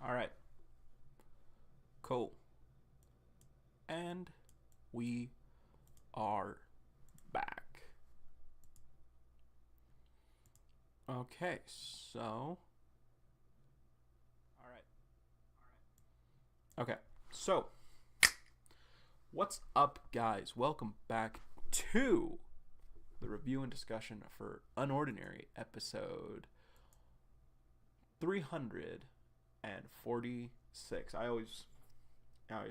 All right. Cool. And we are back. Okay, so. All right. Okay, so. What's up, guys? Welcome back to the review and discussion for UnOrdinary episode 346. I always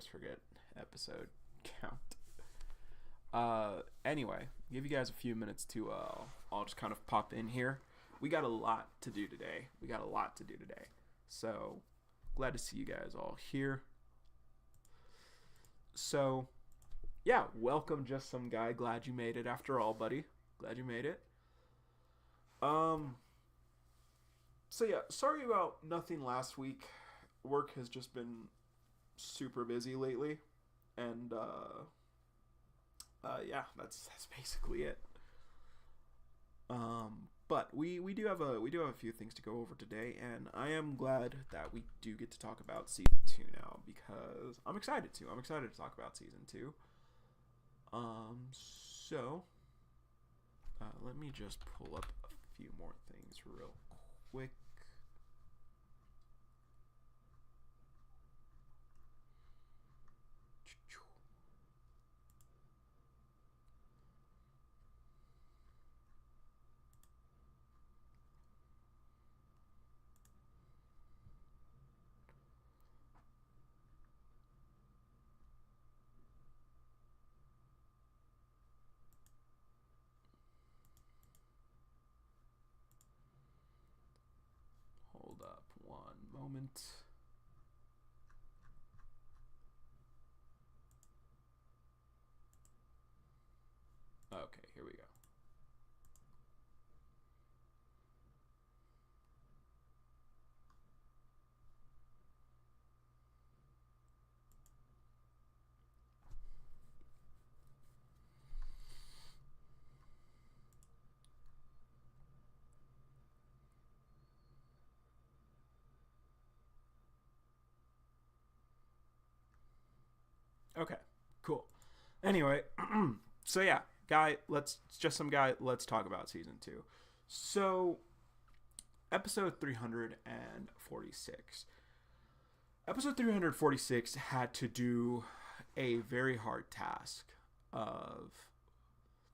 forget episode count. Anyway, give you guys a few minutes to I'll just kind of pop in here. We got a lot to do today. So glad to see you guys all here. So yeah, welcome, just some guy. Glad you made it after all, buddy. Glad you made it. So yeah, sorry about nothing last week. Work has just been super busy lately, and yeah, that's basically it. But we do have a few things to go over today, and I am glad that we do get to talk about season 2 now because I'm excited to. I'm excited to talk about season 2. So let me just pull up a few more things real quick. Hold up one moment. Okay, here we go. Okay, cool. Anyway, so yeah, let's talk about season 2. So, episode 346. Episode 346 had to do a very hard task of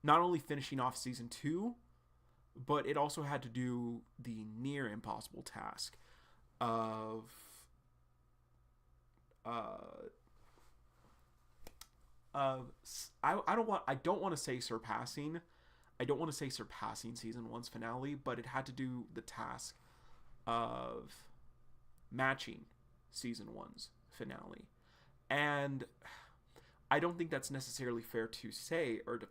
not only finishing off season 2, but it also had to do the near impossible task of uh I don't want to say surpassing. I don't want to say surpassing season 1's finale, but it had to do the task of matching season 1's finale. And I don't think that's necessarily fair to say or to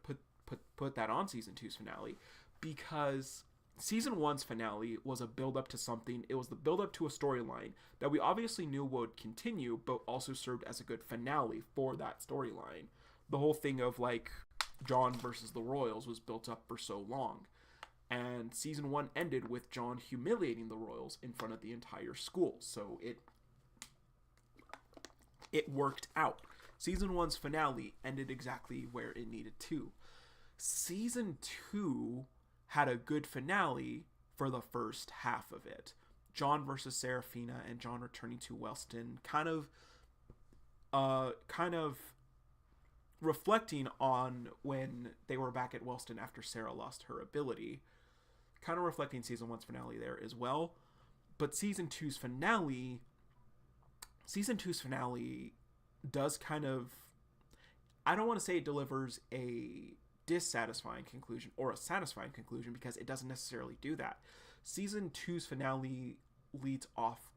put that on season 2's finale, because season 1's finale was a build up to something. It was the build up to a storyline that we obviously knew would continue, but also served as a good finale for that storyline. The whole thing of like John versus the Royals was built up for so long. And season 1 ended with John humiliating the Royals in front of the entire school. So it worked out. Season 1's finale ended exactly where it needed to. Season 2 had a good finale for the first half of it. John versus Serafina and John returning to Wellston, kind of reflecting on when they were back at Wellston after Sarah lost her ability. Kind of reflecting season 1's finale there as well. But season 2's finale does kind of, I don't want to say it delivers a dissatisfying conclusion or a satisfying conclusion, because it doesn't necessarily do that. Season 2's finale ends off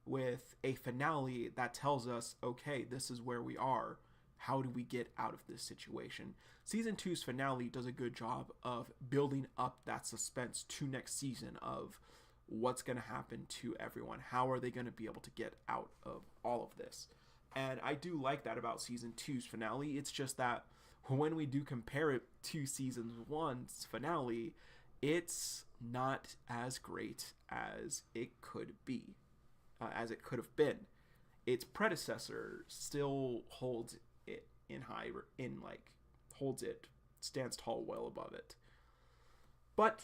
with a finale that tells us, okay, this is where we are. How do we get out of this situation? Season 2's finale does a good job of building up that suspense to next season of what's going to happen to everyone. How are they going to be able to get out of all of this? And I do like that about season 2's finale. It's just that when we do compare it to season 1's finale, it's not as great as it could be. as it could have been. Its predecessor still holds it stands tall well above it. But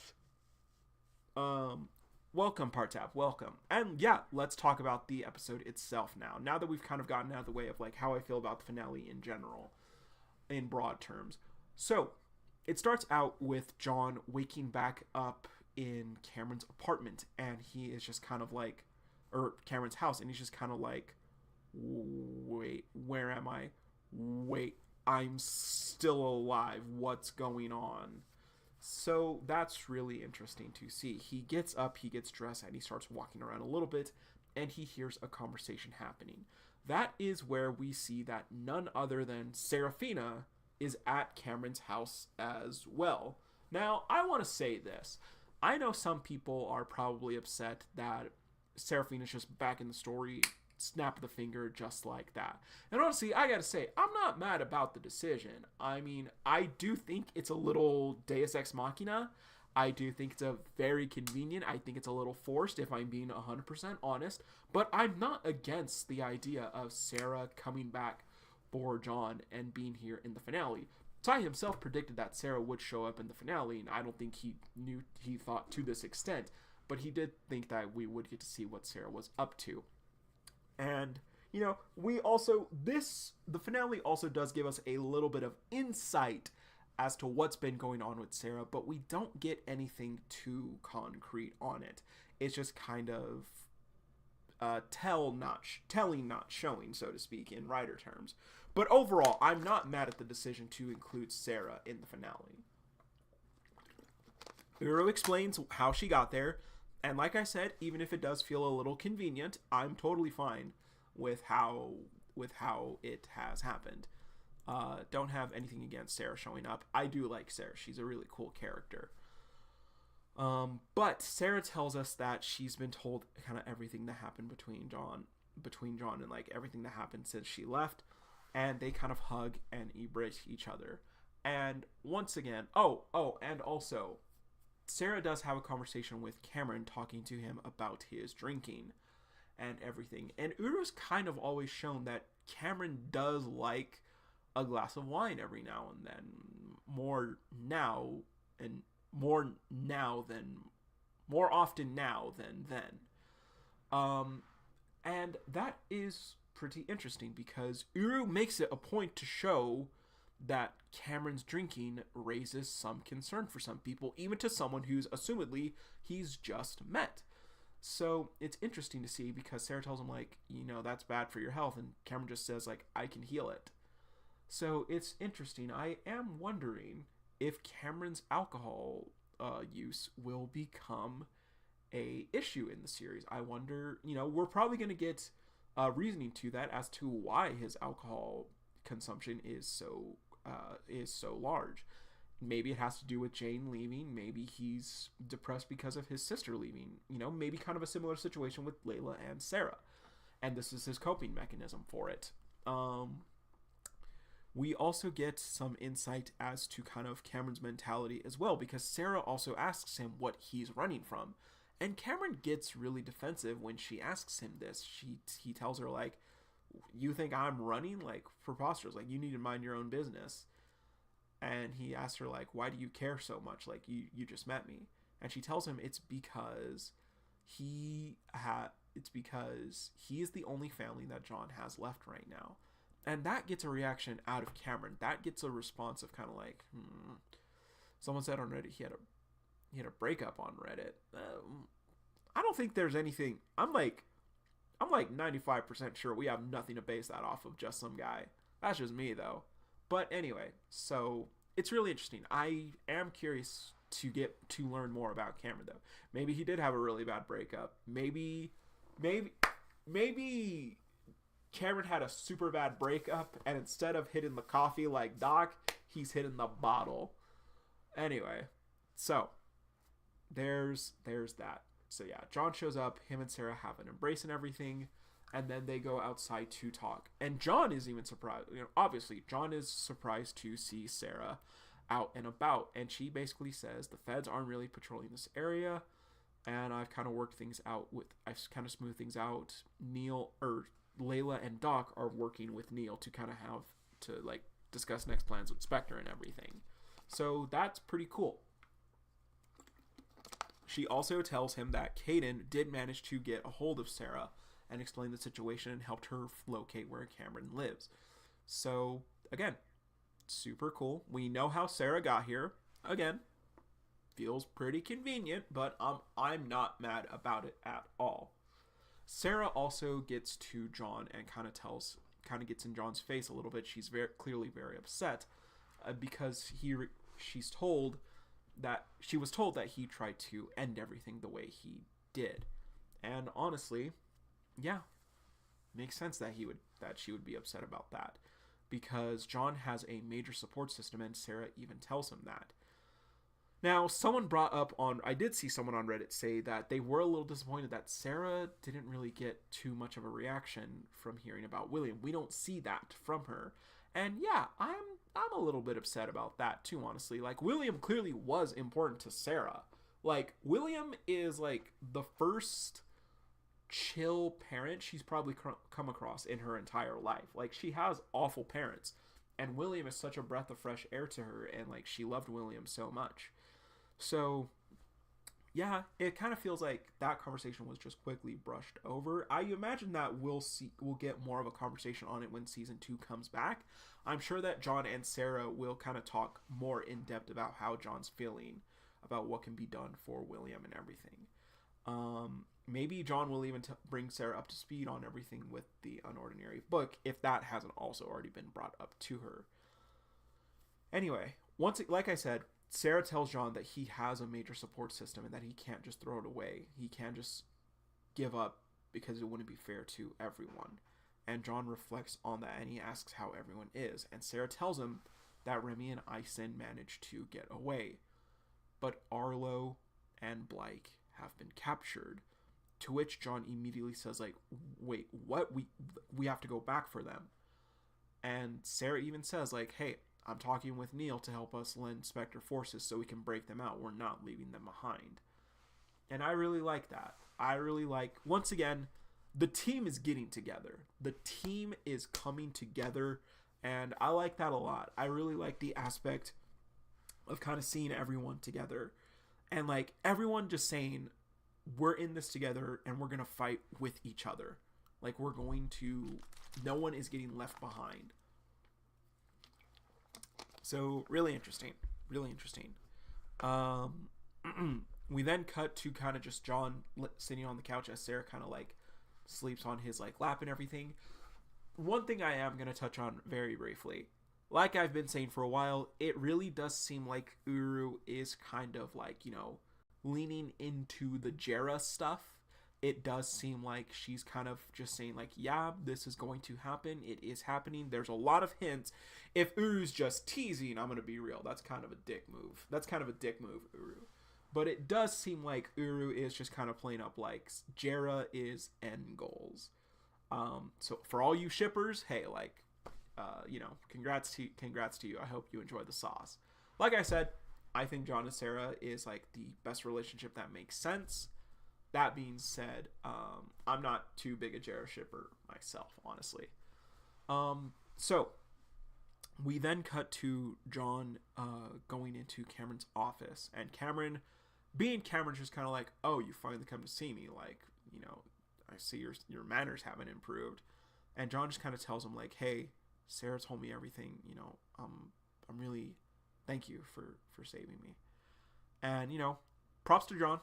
welcome, Partap, welcome. And yeah, let's talk about the episode itself now. Now that we've kind of gotten out of the way of like how I feel about the finale in general, in broad terms. So, it starts out with John waking back up in Cameron's apartment, and he is just kind of like, or Cameron's house, and he's just kind of like, wait, where am I? Wait, I'm still alive. What's going on? So that's really interesting to see. He gets up, he gets dressed, and he starts walking around a little bit, and he hears a conversation happening. That is where we see that none other than Serafina is at Cameron's house as well. Now, I want to say this. I know some people are probably upset that Serafina's just back in the story, snap of the finger, just like that. And honestly, I gotta say, I'm not mad about the decision. I mean, I do think it's a little Deus Ex Machina. I do think it's a very convenient. I think it's a little forced, if I'm being 100% honest. But I'm not against the idea of Sarah coming back for John and being here in the finale. Ty himself predicted that Sarah would show up in the finale, and I don't think he thought to this extent, but he did think that we would get to see what Sarah was up to. And, you know, the finale also does give us a little bit of insight as to what's been going on with Sarah, but we don't get anything too concrete on it. It's just kind of telling, not showing, so to speak, in writer terms. But overall, I'm not mad at the decision to include Sarah in the finale. Uru explains how she got there, and like I said, even if it does feel a little convenient, I'm totally fine with how it has happened. Don't have anything against Sarah showing up. I do like Sarah. She's a really cool character. But Sarah tells us that she's been told kind of everything that happened between John and like everything that happened since she left, and they kind of hug and embrace each other. And once again, and also, Sarah does have a conversation with Cameron, talking to him about his drinking and everything. And Uru's kind of always shown that Cameron does like a glass of wine every now and then, more often now than then. And that is pretty interesting because Uru makes it a point to show that Cameron's drinking raises some concern for some people, even to someone who's assumedly he's just met. So it's interesting to see because Sarah tells him, like, you know, that's bad for your health, and Cameron just says, like, I can heal it. So it's interesting. I am wondering if Cameron's alcohol use will become a issue in the series. I wonder, you know, we're probably going to get reasoning to that as to why his alcohol consumption is so large. Maybe it has to do with Jane leaving. Maybe he's depressed because of his sister leaving. You know, maybe kind of a similar situation with Layla and Sarah. And this is his coping mechanism for it. We also get some insight as to kind of Cameron's mentality as well, because Sarah also asks him what he's running from. And Cameron gets really defensive when she asks him this. He tells her, like, you think I'm running? Like, preposterous. Like, you need to mind your own business. And he asks her, like, why do you care so much? Like, you just met me. And she tells him it's because he is the only family that John has left right now. And that gets a reaction out of Cameron. That gets a response of kind of like, Someone said on Reddit he had a breakup on Reddit. I don't think there's anything. I'm like 95% sure we have nothing to base that off of, just some guy. That's just me, though. But anyway, so it's really interesting. I am curious to learn more about Cameron, though. Maybe he did have a really bad breakup. Maybe Cameron had a super bad breakup, and instead of hitting the coffee like Doc, he's hitting the bottle. Anyway, so there's that. So yeah, John shows up, him and Sarah have an embrace and everything, and then they go outside to talk. And John is even surprised. You know, obviously, John is surprised to see Sarah out and about, and she basically says the feds aren't really patrolling this area. and I've kind of worked things out with, I've kind of smoothed things out. Neil, or Layla and Doc are working with Neil to kind of have to like discuss next plans with Spectre and everything. So that's pretty cool. She also tells him that Caden did manage to get a hold of Sarah and explain the situation and helped her locate where Cameron lives. So again, super cool. We know how Sarah got here. Again, feels pretty convenient, but I'm not mad about it at all. Sarah also gets to John and kind of gets in John's face a little bit. She's clearly very upset because she was told that he tried to end everything the way he did. And honestly, yeah, makes sense that she would be upset about that, because John has a major support system, and Sarah even tells him that. Now, I did see someone on Reddit say that they were a little disappointed that Sarah didn't really get too much of a reaction from hearing about William. We don't see that from her. And yeah, I'm a little bit upset about that too, honestly. Like, William clearly was important to Sarah. Like, William is like the first chill parent she's probably come across in her entire life. Like, she has awful parents, and William is such a breath of fresh air to her, and like, she loved William so much. So yeah, it kind of feels like that conversation was just quickly brushed over. I imagine that we'll get more of a conversation on it when season 2 comes back. I'm sure that John and Sarah will kind of talk more in depth about how John's feeling, about what can be done for William and everything. Maybe John will even bring Sarah up to speed on everything with the Unordinary book, if that hasn't also already been brought up to her. Anyway, like I said, Sarah tells John that he has a major support system and that he can't just throw it away. He can't just give up because it wouldn't be fair to everyone. And John reflects on that, and he asks how everyone is. And Sarah tells him that Remy and Ison managed to get away, but Arlo and Blake have been captured. To which John immediately says, like, wait, what? We have to go back for them. And Sarah even says, like, hey, I'm talking with Neil to help us lend Spectre forces so we can break them out. We're not leaving them behind. And I really like that. I really like, once again, the team is getting together. The team is coming together, and I like that a lot. I really like the aspect of kind of seeing everyone together, and like everyone just saying, we're in this together and we're going to fight with each other. Like, no one is getting left behind. So really interesting. We then cut to kind of just John sitting on the couch as Sarah kind of like sleeps on his like lap and everything. One thing I am going to touch on very briefly, like I've been saying for a while, it really does seem like Uru is kind of like, leaning into the Jera stuff. It does seem like she's kind of just saying like, yeah, this is going to happen. It is happening. There's a lot of hints. If Uru's just teasing, I'm going to be real, that's kind of a dick move. Uru. But it does seem like Uru is just kind of playing up like Jera is end goals. So for all you shippers, hey, like, congrats to you. I hope you enjoy the sauce. Like I said, I think John and Sarah is like the best relationship that makes sense. That being said, I'm not too big a Jera shipper myself, honestly. So we then cut to John going into Cameron's office, and Cameron's just kind of like, oh, you finally come to see me. Like, I see your manners haven't improved. And John just kind of tells him like, hey, Sarah told me everything. I'm really, thank you for saving me. And props to John.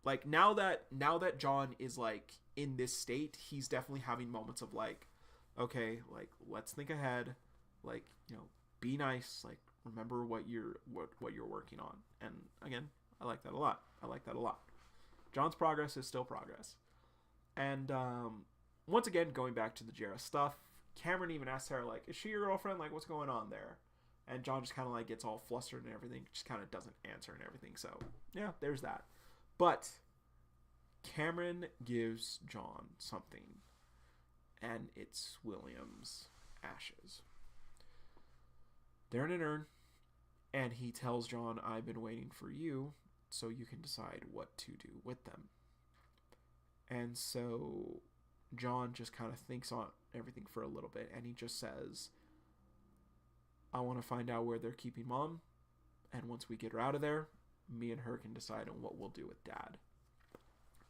Like, now that John is like in this state, he's definitely having moments of like, okay, like, let's think ahead, like, be nice, like, remember what you're working on. And again, I like that a lot. John's progress is still progress. And once again, going back to the Jera stuff, Cameron even asks Sarah, like, is she your girlfriend? Like, what's going on there? And John just kind of like gets all flustered and everything, just kind of doesn't answer and everything. So yeah, there's that. But Cameron gives John something, and it's William's ashes. They're in an urn, and he tells John, I've been waiting for you so you can decide what to do with them. And so John just kind of thinks on everything for a little bit, and he just says, I want to find out where they're keeping Mom, and once we get her out of there, me and her can decide on what we'll do with Dad.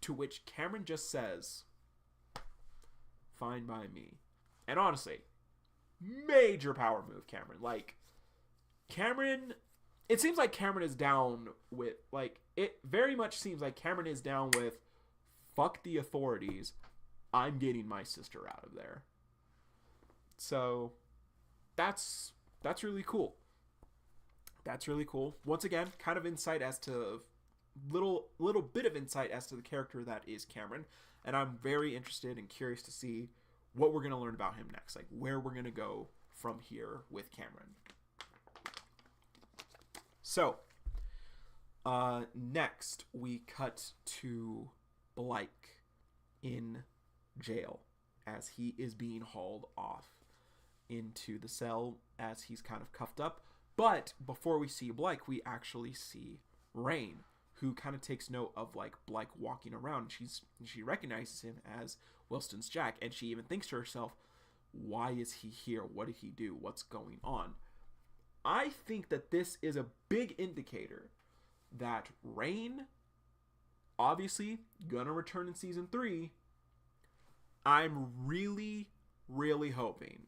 To which Cameron just says, fine by me. And honestly, major power move, Cameron. Like, Cameron, it seems like Cameron is down with, like, it very much seems like Cameron is down with, fuck the authorities, I'm getting my sister out of there. So, that's really cool. That's really cool. Once again, kind of insight as to, little bit of insight as to the character that is Cameron. And I'm very interested and curious to see what we're going to learn about him next. Like, where we're going to go from here with Cameron. So, next we cut to Blake in jail as he is being hauled off into the cell as he's kind of cuffed up. But before we see Blake, we actually see Rain, who kind of takes note of, like, Blake walking around. She recognizes him as Wilston's Jack, and she even thinks to herself, why is he here? What did he do? What's going on? I think that this is a big indicator that Rain, obviously, gonna return in season 3. I'm really, really hoping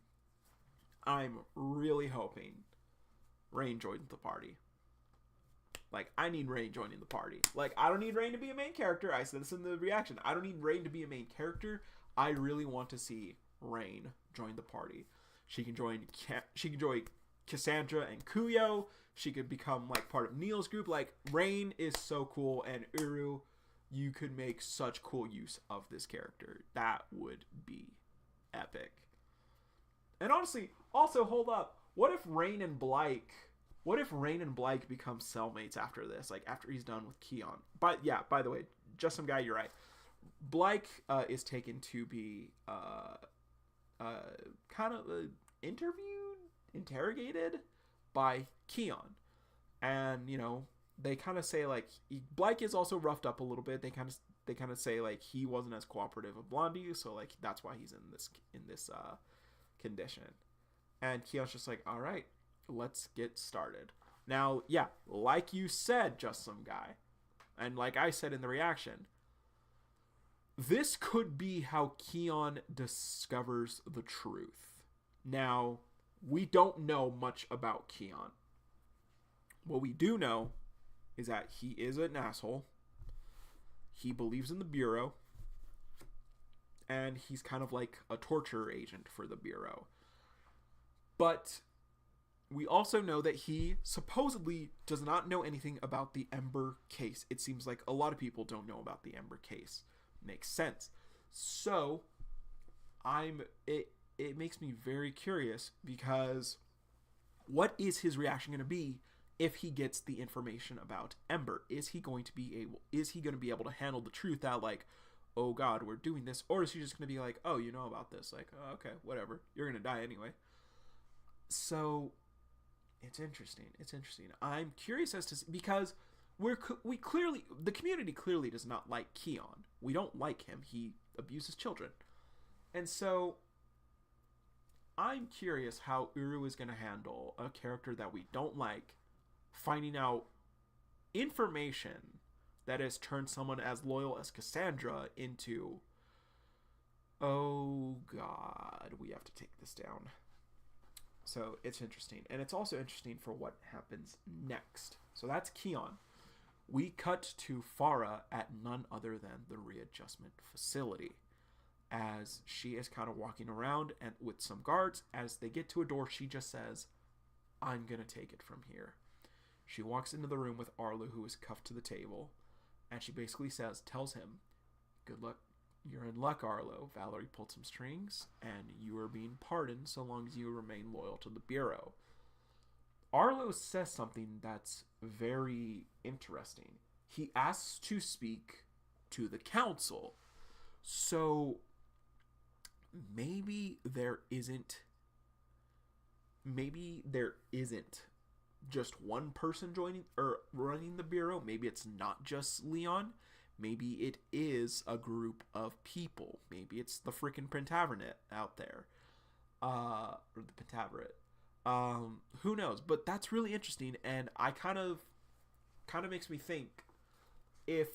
Rain joins the party. Like, I need Rain joining the party. Like, I don't need Rain to be a main character. I said this in the reaction. I don't need Rain to be a main character. I really want to see Rain join the party. She can join Cassandra and Kuyo. She could become, like, part of Neil's group. Like, Rain is so cool, and Uru, you could make such cool use of this character. That would be epic. And honestly, also, hold up. What if Rain and Blake become cellmates after this? Like, after he's done with Keon. But, yeah, by the way, just some guy, you're right. Blake is taken to be kind of interrogated by Keon. And, you know, they kind of say, like, Blake is also roughed up a little bit. They kind of say, like, he wasn't as cooperative of Blondie, so, like, that's why he's in this condition. And Keon's just like, all right, let's get started. Now, yeah, like you said, just some guy, and like I said in the reaction, this could be how Keon discovers the truth. Now, we don't know much about Keon. What we do know is that he is an asshole. He believes in the Bureau. And he's kind of like a torture agent for the Bureau. But we also know that he supposedly does not know anything about the Ember case. It seems like a lot of people don't know about the Ember case. Makes sense. So, it makes me very curious, because what is his reaction going to be if he gets the information about Ember? Is he going to be able to handle the truth that, like, oh god, we're doing this? Or is he just going to be like, oh, you know about this? Like, oh, okay, whatever. You're going to die anyway. So, it's interesting. I'm curious as to, because we clearly, the community clearly does not like Keon. We don't like him. He abuses children. And so, I'm curious how Uru is going to handle a character that we don't like, finding out information that has turned someone as loyal as Cassandra into, oh god, we have to take this down. So it's interesting. And it's also interesting for what happens next. So that's Keon. We cut to Farah at none other than the readjustment facility, as she is kind of walking around and with some guards. As they get to a door, she just says, I'm going to take it from here. She walks into the room with Arlo, who is cuffed to the table, and she basically tells him, good luck. You're in luck, Arlo. Valerie pulled some strings, and you are being pardoned so long as you remain loyal to the Bureau. Arlo says something that's very interesting. He asks to speak to the council. So, maybe there isn't just one person joining or running the bureau. Maybe it's not just Leon. Maybe it is a group of people. Maybe it's the freaking Pentaveret out there, or the Pentaveret. Who knows? But that's really interesting, and I kind of makes me think if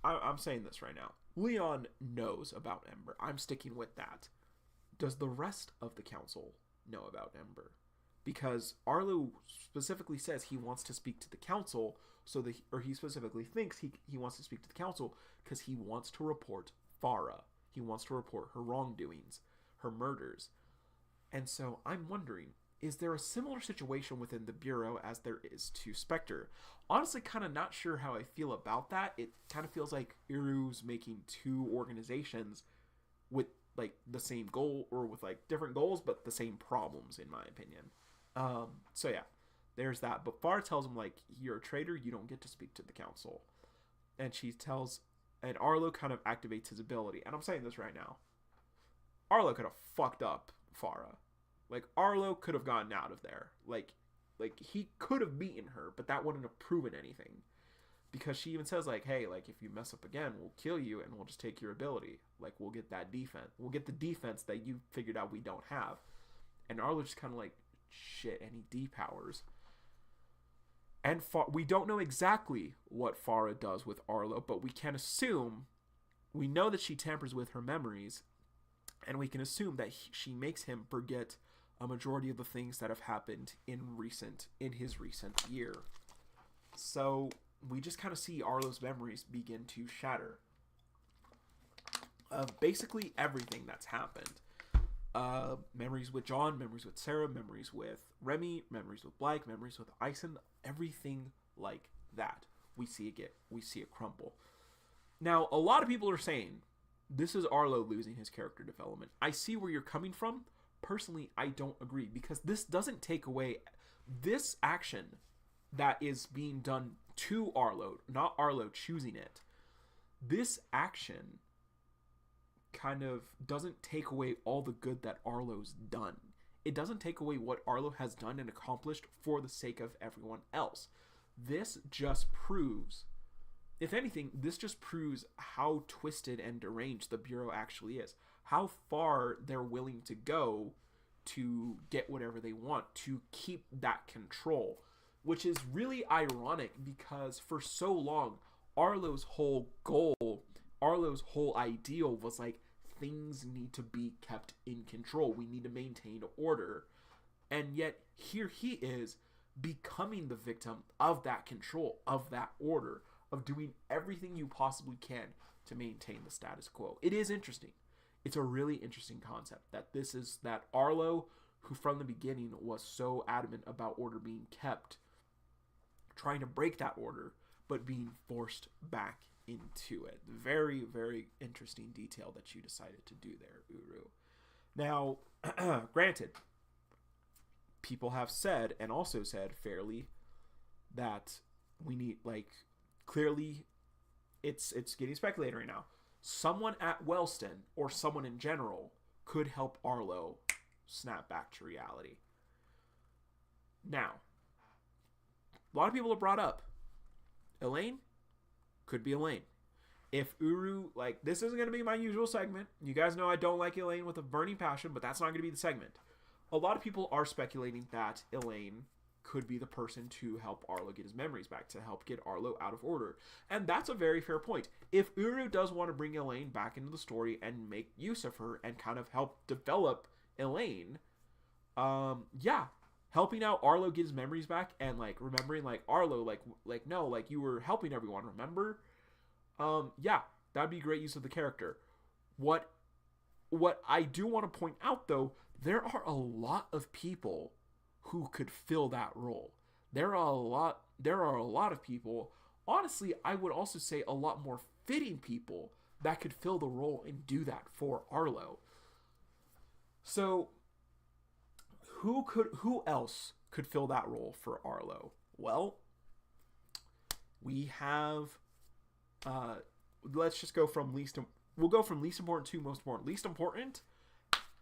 I'm saying this right now. Leon knows about Ember. I'm sticking with that. Does the rest of the council know about Ember? Because Arlo specifically says he wants to speak to the council, or he specifically thinks he wants to speak to the council because he wants to report Farah. He wants to report her wrongdoings, her murders. And so I'm wondering, is there a similar situation within the Bureau as there is to Spectre? Honestly, kind of not sure how I feel about that. It kind of feels like Uru's making two organizations with like the same goal, or with like different goals but the same problems, in my opinion. So yeah, there's that. But Farah tells him, like, you're a traitor, you don't get to speak to the council. And and Arlo kind of activates his ability. And I'm saying this right now. Arlo could have fucked up Farah. Like, Arlo could have gotten out of there. Like he could have beaten her, but that wouldn't have proven anything. Because she even says, like, hey, like, if you mess up again, we'll kill you and we'll just take your ability. Like, we'll get that defense. We'll get the defense that you figured out we don't have. And Arlo just kind of like, shit, and he depowers. And we don't know exactly what Farah does with Arlo, but we can assume, we know that she tampers with her memories, and we can assume that she makes him forget a majority of the things that have happened in his recent year. So we just kind of see Arlo's memories begin to shatter of basically everything that's happened. Memories with John, memories with Sarah, memories with Remy, memories with Blake, memories with Ison, everything like that. We see it crumble. Now, a lot of people are saying this is Arlo losing his character development. I see where you're coming from. Personally, I don't agree, because this doesn't take away this action that is being done to Arlo, not Arlo choosing it. This action kind of doesn't take away all the good that Arlo's done. It doesn't take away what Arlo has done and accomplished for the sake of everyone else. This just proves, if anything, this just proves how twisted and deranged the Bureau actually is. How far they're willing to go to get whatever they want, to keep that control. Which is really ironic, because for so long, Arlo's whole goal, Arlo's whole ideal was like, things need to be kept in control. We need to maintain order. And yet, here he is becoming the victim of that control, of that order, of doing everything you possibly can to maintain the status quo. It is interesting. It's a really interesting concept that Arlo, who from the beginning was so adamant about order being kept, trying to break that order, but being forced back into it. Very, very interesting detail that you decided to do there, Uru. Now, granted, people have said, and also said fairly, that we need, like, clearly, it's getting speculated right now. Someone at Wellston, or someone in general, could help Arlo snap back to reality. Now, a lot of people have brought up Elaine. Could be Elaine. If Uru, like, this isn't going to be my usual segment. You guys know I don't like Elaine with a burning passion, but that's not going to be the segment. A lot of people are speculating that Elaine could be the person to help Arlo get his memories back, to help get Arlo out of order. And that's a very fair point. If Uru does want to bring Elaine back into the story and make use of her and kind of help develop Elaine, yeah, helping out Arlo get his memories back and, like, remembering, like, Arlo, like no, like, you were helping everyone, remember? Yeah, that'd be great use of the character. What I do want to point out, though, there are a lot of people who could fill that role. There are a lot of people, honestly, I would also say a lot more fitting people that could fill the role and do that for Arlo. So, who else could fill that role for Arlo? Well, we have, let's just go from we'll go from least important to most important. Least important,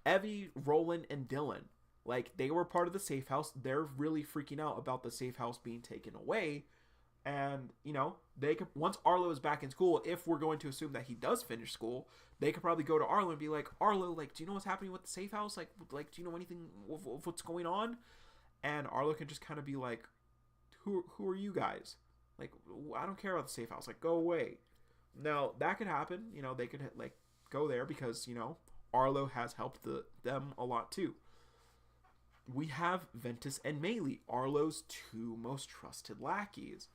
Evie, Roland, and Dylan. Like, they were part of the safe house. They're really freaking out about the safe house being taken away. And, you know, they could, once Arlo is back in school, if we're going to assume that he does finish school, they could probably go to Arlo and be like, Arlo, like, do you know what's happening with the safe house? Like, do you know anything of what's going on? And Arlo can just kind of be like, who are you guys? Like, I don't care about the safe house. Like, go away. Now, that could happen. You know, they could, like, go there because, you know, Arlo has helped them a lot too. We have Ventus and Maylee, Arlo's two most trusted lackeys.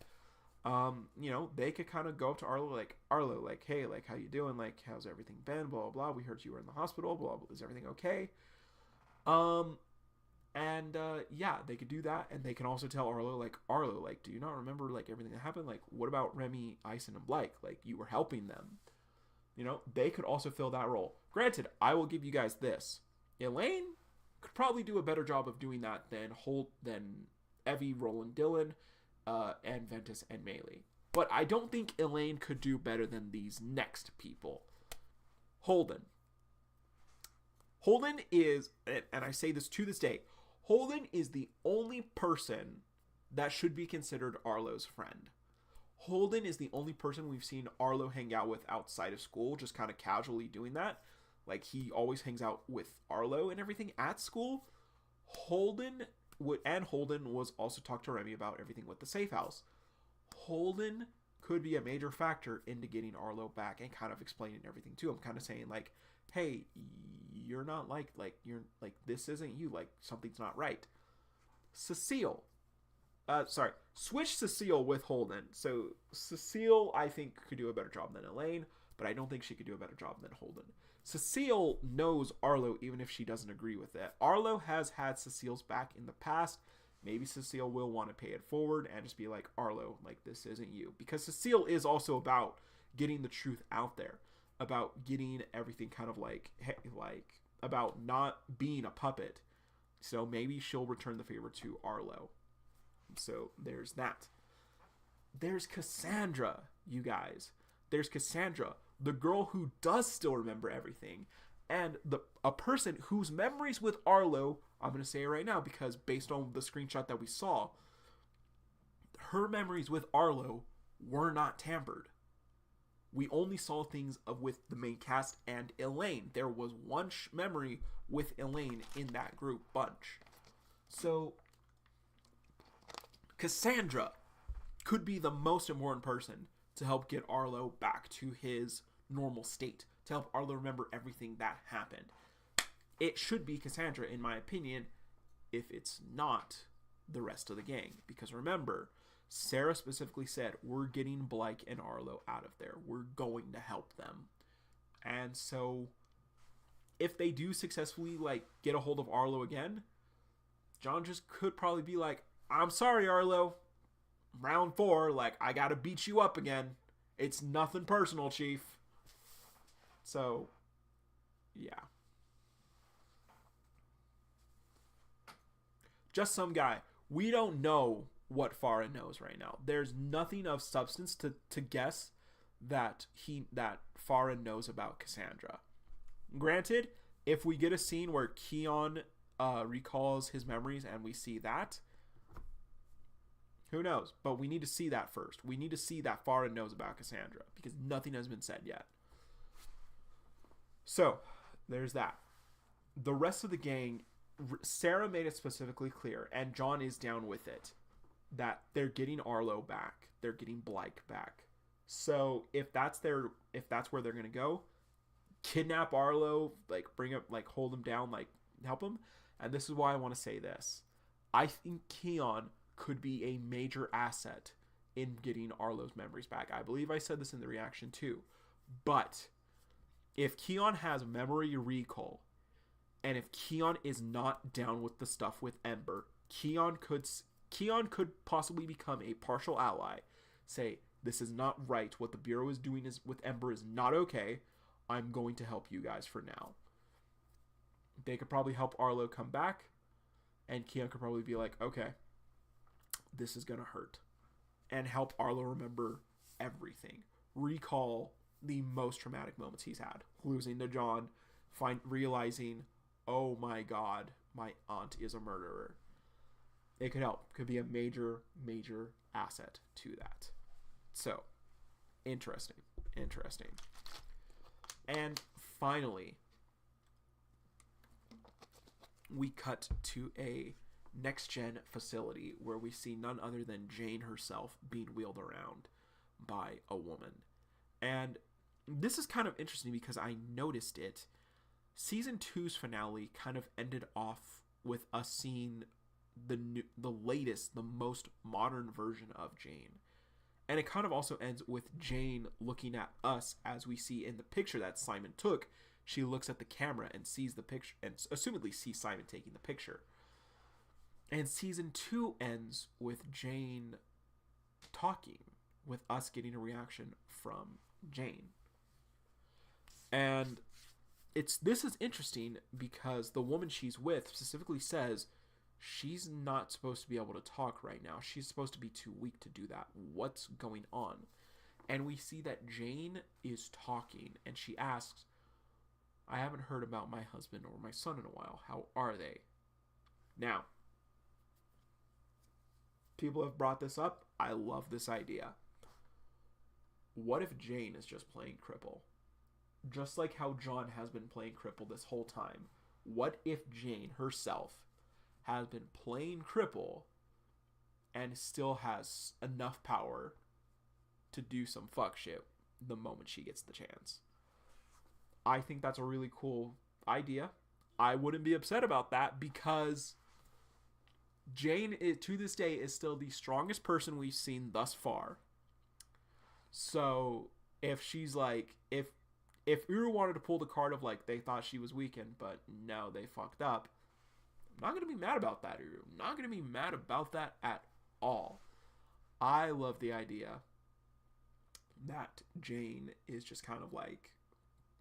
You know, they could kind of go up to Arlo, like, hey, like, how you doing? Like, how's everything been? Blah, blah, blah. We heard you were in the hospital. Blah, blah. Is everything okay? Yeah, they could do that. And they can also tell Arlo, like, do you not remember, like, everything that happened? Like, what about Remy, Ison, and Blake? Like, you were helping them. You know, they could also fill that role. Granted, I will give you guys this. Elaine could probably do a better job of doing that than Evie, Roland, Dylan, and Ventus and Maylee. But I don't think Elaine could do better than these next people. Holden. Holden is, and I say this to this day, Holden is the only person that should be considered Arlo's friend. Holden is the only person we've seen Arlo hang out with outside of school, just kind of casually doing that. Like, he always hangs out with Arlo and everything at school. Holden was also talked to Remy about everything with the safe house. Holden could be a major factor into getting Arlo back and kind of explaining everything to him, kind of saying like, hey, you're not you're like, this isn't you, like, something's not right. Cecile. Switch Cecile with Holden. So Cecile, I think, could do a better job than Elaine, but I don't think she could do a better job than Holden. Cecile knows Arlo even if she doesn't agree with it. Arlo has had Cecile's back in the past. Maybe Cecile will want to pay it forward and just be like, Arlo, like, this isn't you. Because Cecile is also about getting the truth out there. About getting everything kind of like about not being a puppet. So maybe she'll return the favor to Arlo. So there's that. There's Cassandra, you guys. There's Cassandra, the girl who does still remember everything, and a person whose memories with Arlo, I'm going to say it right now because based on the screenshot that we saw, her memories with Arlo were not tampered. We only saw things with the main cast and Elaine. There was one memory with Elaine in that group bunch. So Cassandra could be the most important person to help get Arlo back to his normal state, to help Arlo remember everything that happened. It should be Cassandra, in my opinion, if it's not the rest of the gang. Because remember, Sarah specifically said, we're getting Blake and Arlo out of there. We're going to help them. And so, if they do successfully, like, get a hold of Arlo again, John just could probably be like, I'm sorry, Arlo. Round 4, like, I gotta beat you up again. It's nothing personal, Chief. So, yeah. Just some guy. We don't know what Farah knows right now. There's nothing of substance to guess that Farah knows about Cassandra. Granted, if we get a scene where Keon recalls his memories and we see that, who knows? But we need to see that first. We need to see that Farah knows about Cassandra because nothing has been said yet. So, there's that. The rest of the gang, Sarah made it specifically clear, and John is down with it, that they're getting Arlo back. They're getting Blake back. So, if that's where they're going to go, kidnap Arlo, like, bring up, like, hold him down, like, help him. And this is why I want to say this. I think Keon could be a major asset in getting Arlo's memories back. I believe I said this in the reaction too. But if Keon has memory recall, and if Keon is not down with the stuff with Ember, Keon could possibly become a partial ally. Say, this is not right. What the Bureau is doing with Ember is not okay. I'm going to help you guys for now. They could probably help Arlo come back, and Keon could probably be like, okay, this is going to hurt. And help Arlo remember everything. Recall the most traumatic moments he's had. Losing to John, realizing, oh my god, my aunt is a murderer. It could help. Could be a major, major asset to that. So, interesting. Interesting. And finally, we cut to a next-gen facility where we see none other than Jane herself being wheeled around by a woman. And this is kind of interesting because I noticed it. Season 2's finale kind of ended off with us seeing the latest, the most modern version of Jane. And it kind of also ends with Jane looking at us as we see in the picture that Simon took. She looks at the camera and sees the picture, and assumedly sees Simon taking the picture. And season 2 ends with Jane talking, with us getting a reaction from Jane. And this is interesting because the woman she's with specifically says she's not supposed to be able to talk right now. She's supposed to be too weak to do that. What's going on? And we see that Jane is talking, and she asks, I haven't heard about my husband or my son in a while. How are they? Now, people have brought this up. I love this idea. What if Jane is just playing cripple? Just like how John has been playing cripple this whole time. What if Jane herself has been playing cripple and still has enough power to do some fuck shit the moment she gets the chance? I think that's a really cool idea. I wouldn't be upset about that because Jane, to this day, is still the strongest person we've seen thus far. So if she's like, if Uru wanted to pull the card of like they thought she was weakened, but no, they fucked up, I'm not going to be mad about that, Uru. I'm not going to be mad about that at all. I love the idea that Jane is just kind of like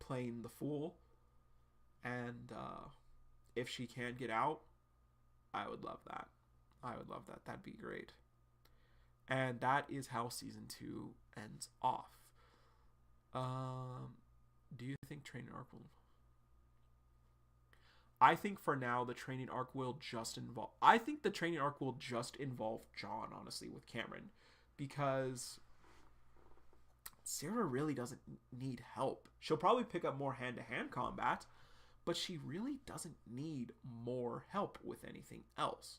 playing the fool, and if she can get out, I would love that. I would love that. That'd be great. And that is how season 2 ends off. Do you think training arc will... I think for now the training arc will just involve... I think the training arc will just involve John, honestly, with Cameron. Because Sarah really doesn't need help. She'll probably pick up more hand-to-hand combat, but she really doesn't need more help with anything else.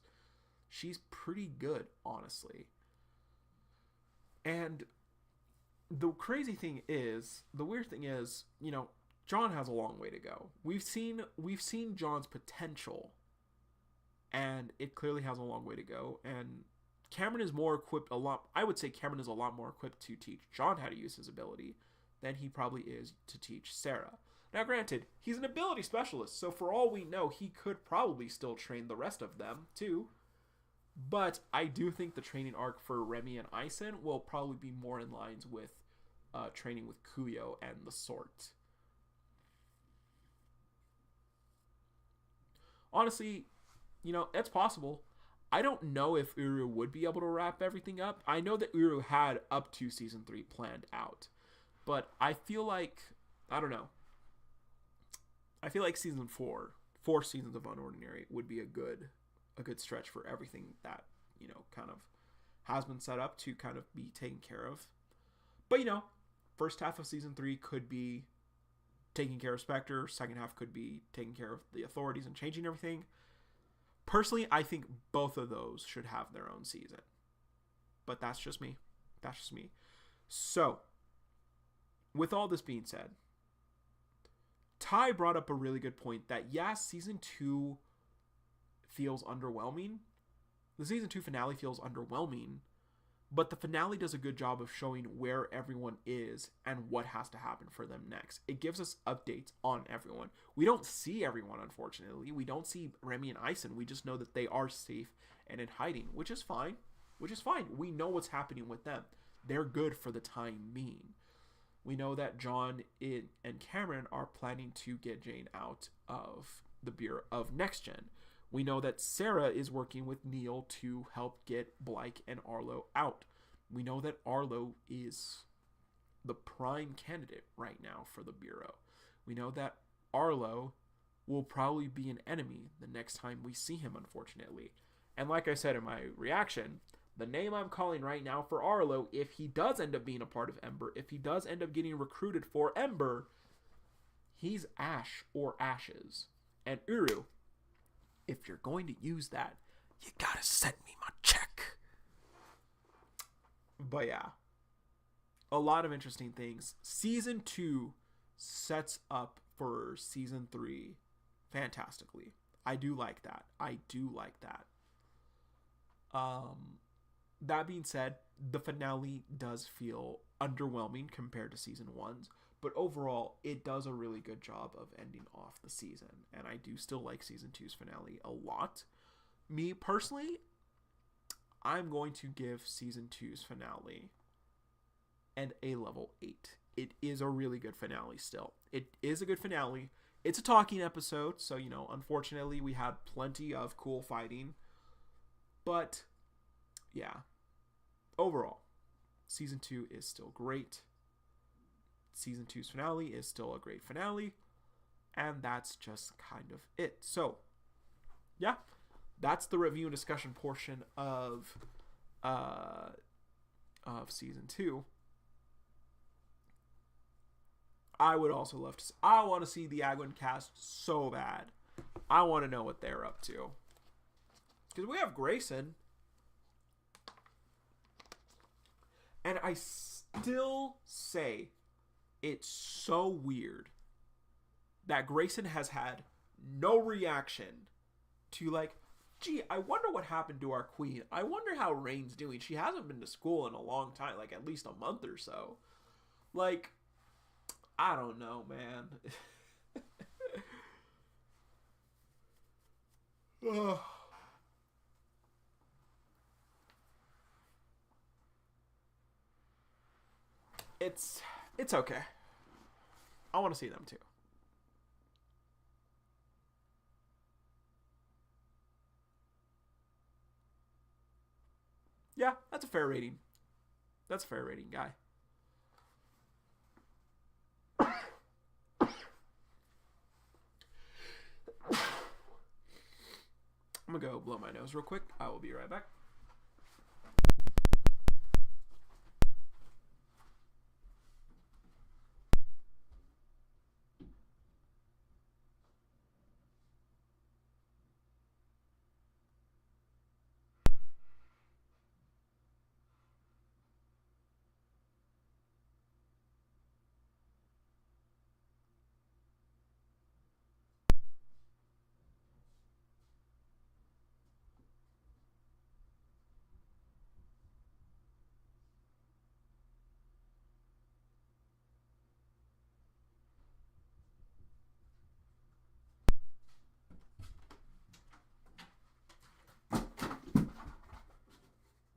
She's pretty good, honestly. And the crazy thing is, the weird thing is, you know, John has a long way to go. We've seen John's potential, and it clearly has a long way to go. And Cameron is more equipped I would say Cameron is a lot more equipped to teach John how to use his ability than he probably is to teach Sarah. Now, granted, he's an ability specialist, so for all we know, he could probably still train the rest of them, too. But I do think the training arc for Remy and Aisen will probably be more in lines with training with Kuyo and the Sort. Honestly, you know, it's possible. I don't know if Uru would be able to wrap everything up. I know that Uru had up to season 3 planned out. But I feel like, I don't know. I feel like season 4 seasons of UnOrdinary would be a good stretch for everything that, you know, kind of has been set up to kind of be taken care of. But, you know, first half of season 3 could be taking care of Spectre. Second half could be taking care of the authorities and changing everything. Personally, I think both of those should have their own season. But that's just me. That's just me. So, with all this being said, Ty brought up a really good point that, yeah, season 2 feels underwhelming. The season 2 finale feels underwhelming, but the finale does a good job of showing where everyone is and what has to happen for them next. It gives us updates on everyone. We don't see everyone, unfortunately. We don't see Remy and Aisen. We just know that they are safe and in hiding, which is fine. We know what's happening with them. They're good for the time being. We know that John and Cameron are planning to get Jane out of the Bureau of Next Gen. We know that Sarah is working with Neil to help get Blake and Arlo out. We know that Arlo is the prime candidate right now for the Bureau. We know that Arlo will probably be an enemy the next time we see him, unfortunately. And like I said in my reaction, the name I'm calling right now for Arlo, if he does end up being a part of Ember, if he does end up getting recruited for Ember, he's Ash or Ashes. And Uru, if you're going to use that, you gotta send me my check. But yeah, a lot of interesting things. Season 2 sets up for Season 3 fantastically. I do like that. That being said, the finale does feel underwhelming compared to Season 1's, but overall, it does a really good job of ending off the season, and I do still like Season 2's finale a lot. Me, personally, I'm going to give Season 2's finale an A level 8. It is a really good finale still. It is a good finale. It's a talking episode, so, you know, unfortunately, we had plenty of cool fighting. But, yeah. Overall, Season 2 is still great. Season 2's finale is still a great finale. And that's just kind of it. So, yeah. That's the review and discussion portion of Season 2. I would also love to... I want to see the Agwin cast so bad. I want to know what they're up to. Because we have Grayson. And I still say it's so weird that Grayson has had no reaction to, like, gee, I wonder what happened to our queen. I wonder how Rain's doing. She hasn't been to school in a long time, like at least a month or so. Like, I don't know, man. Ugh. It's okay. I want to see them too. Yeah, that's a fair rating. That's a fair rating, guy. I'm gonna go blow my nose real quick. I will be right back.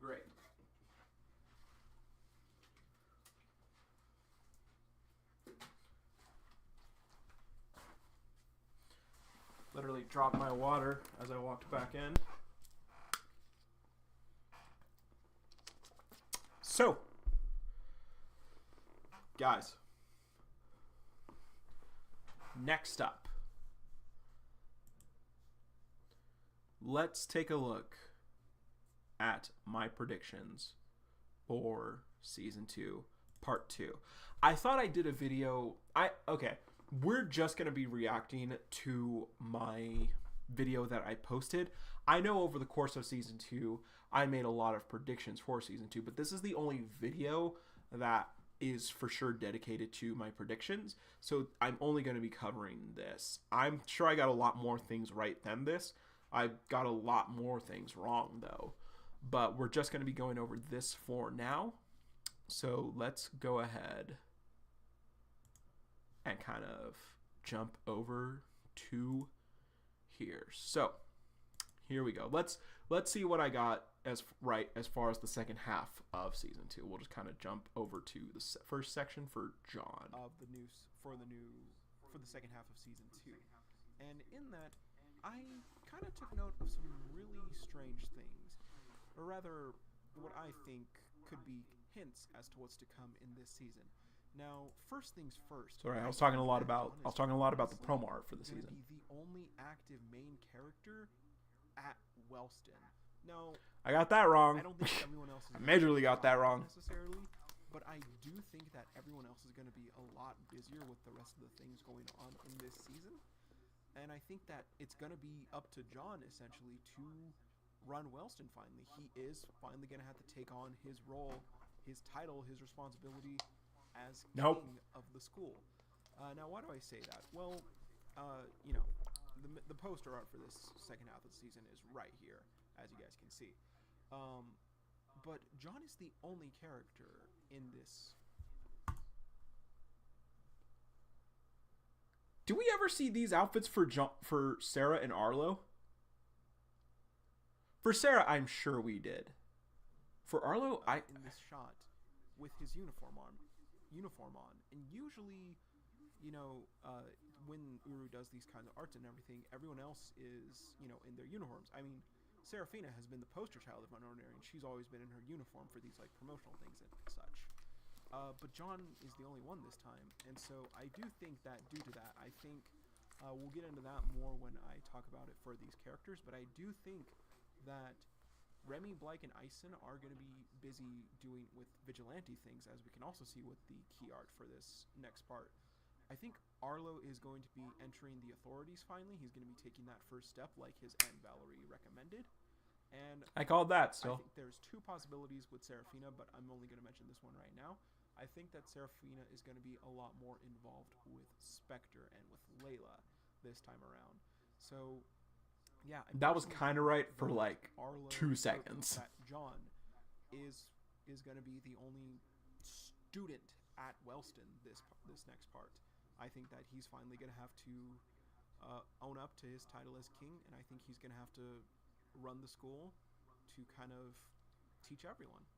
Great. Literally dropped my water as I walked back in. So, guys, next up, let's take a look at my predictions for Season 2, Part 2. I thought I did a video. Okay, we're just going to be reacting to my video that I posted. I know over the course of Season 2, I made a lot of predictions for Season 2, but this is the only video that is for sure dedicated to my predictions. So I'm only going to be covering this. I'm sure I got a lot more things right than this. I got a lot more things wrong, though. But we're just going to be going over this for now. So let's go ahead and kind of jump over to here. So here we go. Let's see what I got as far as the second half of Season 2. We'll just kind of jump over to the first section for John of the news for the second half of Season 2. And in that, I kind of took note of some really strange things, or rather what I think could be hints as to what's to come in this season. Now, first things first. Sorry, I was think talking a lot that about John I was is talking a lot about the honestly promo art for the gonna season. be the only active main character at Wellston. Now, I got that I wrong. don't think everyone else is I going to majorly got that drop out wrong. necessarily, but I do think that everyone else is going to be a lot busier with the rest of the things going on in this season. And I think that it's going to be up to John essentially to run Wellston finally. He is finally going to have to take on his role, his title, his responsibility as Nope. king of the school. Now, why do I say that? Well, you know, the poster art for this second half of the season is right here, as you guys can see. But John is the only character in this. Do we ever see these outfits for Sarah and Arlo? For Sarah, I'm sure we did. For Arlo, in this shot with his uniform on, and usually, you know, when Uru does these kinds of arts and everything, everyone else is, you know, in their uniforms. I mean, Serafina has been the poster child of UnOrdinary, and she's always been in her uniform for these like promotional things and such. But John is the only one this time, and so I do think that due to that, I think we'll get into that more when I talk about it for these characters. But I do think that Remy, Blake, and Ison are going to be busy doing with vigilante things, as we can also see with the key art for this next part. I think Arlo is going to be entering the authorities finally. He's going to be taking that first step like his Aunt Valerie recommended. And I called that still. I think there's two possibilities with Serafina, but I'm only going to mention this one right now. I think that Serafina is going to be a lot more involved with Spectre and with Layla this time around. So, yeah. That was kind of right for like Arlo, 2 seconds. That John is going to be the only student at Wellston this next part. I think that he's finally going to have to own up to his title as king, and I think he's going to have to run the school to kind of teach everyone.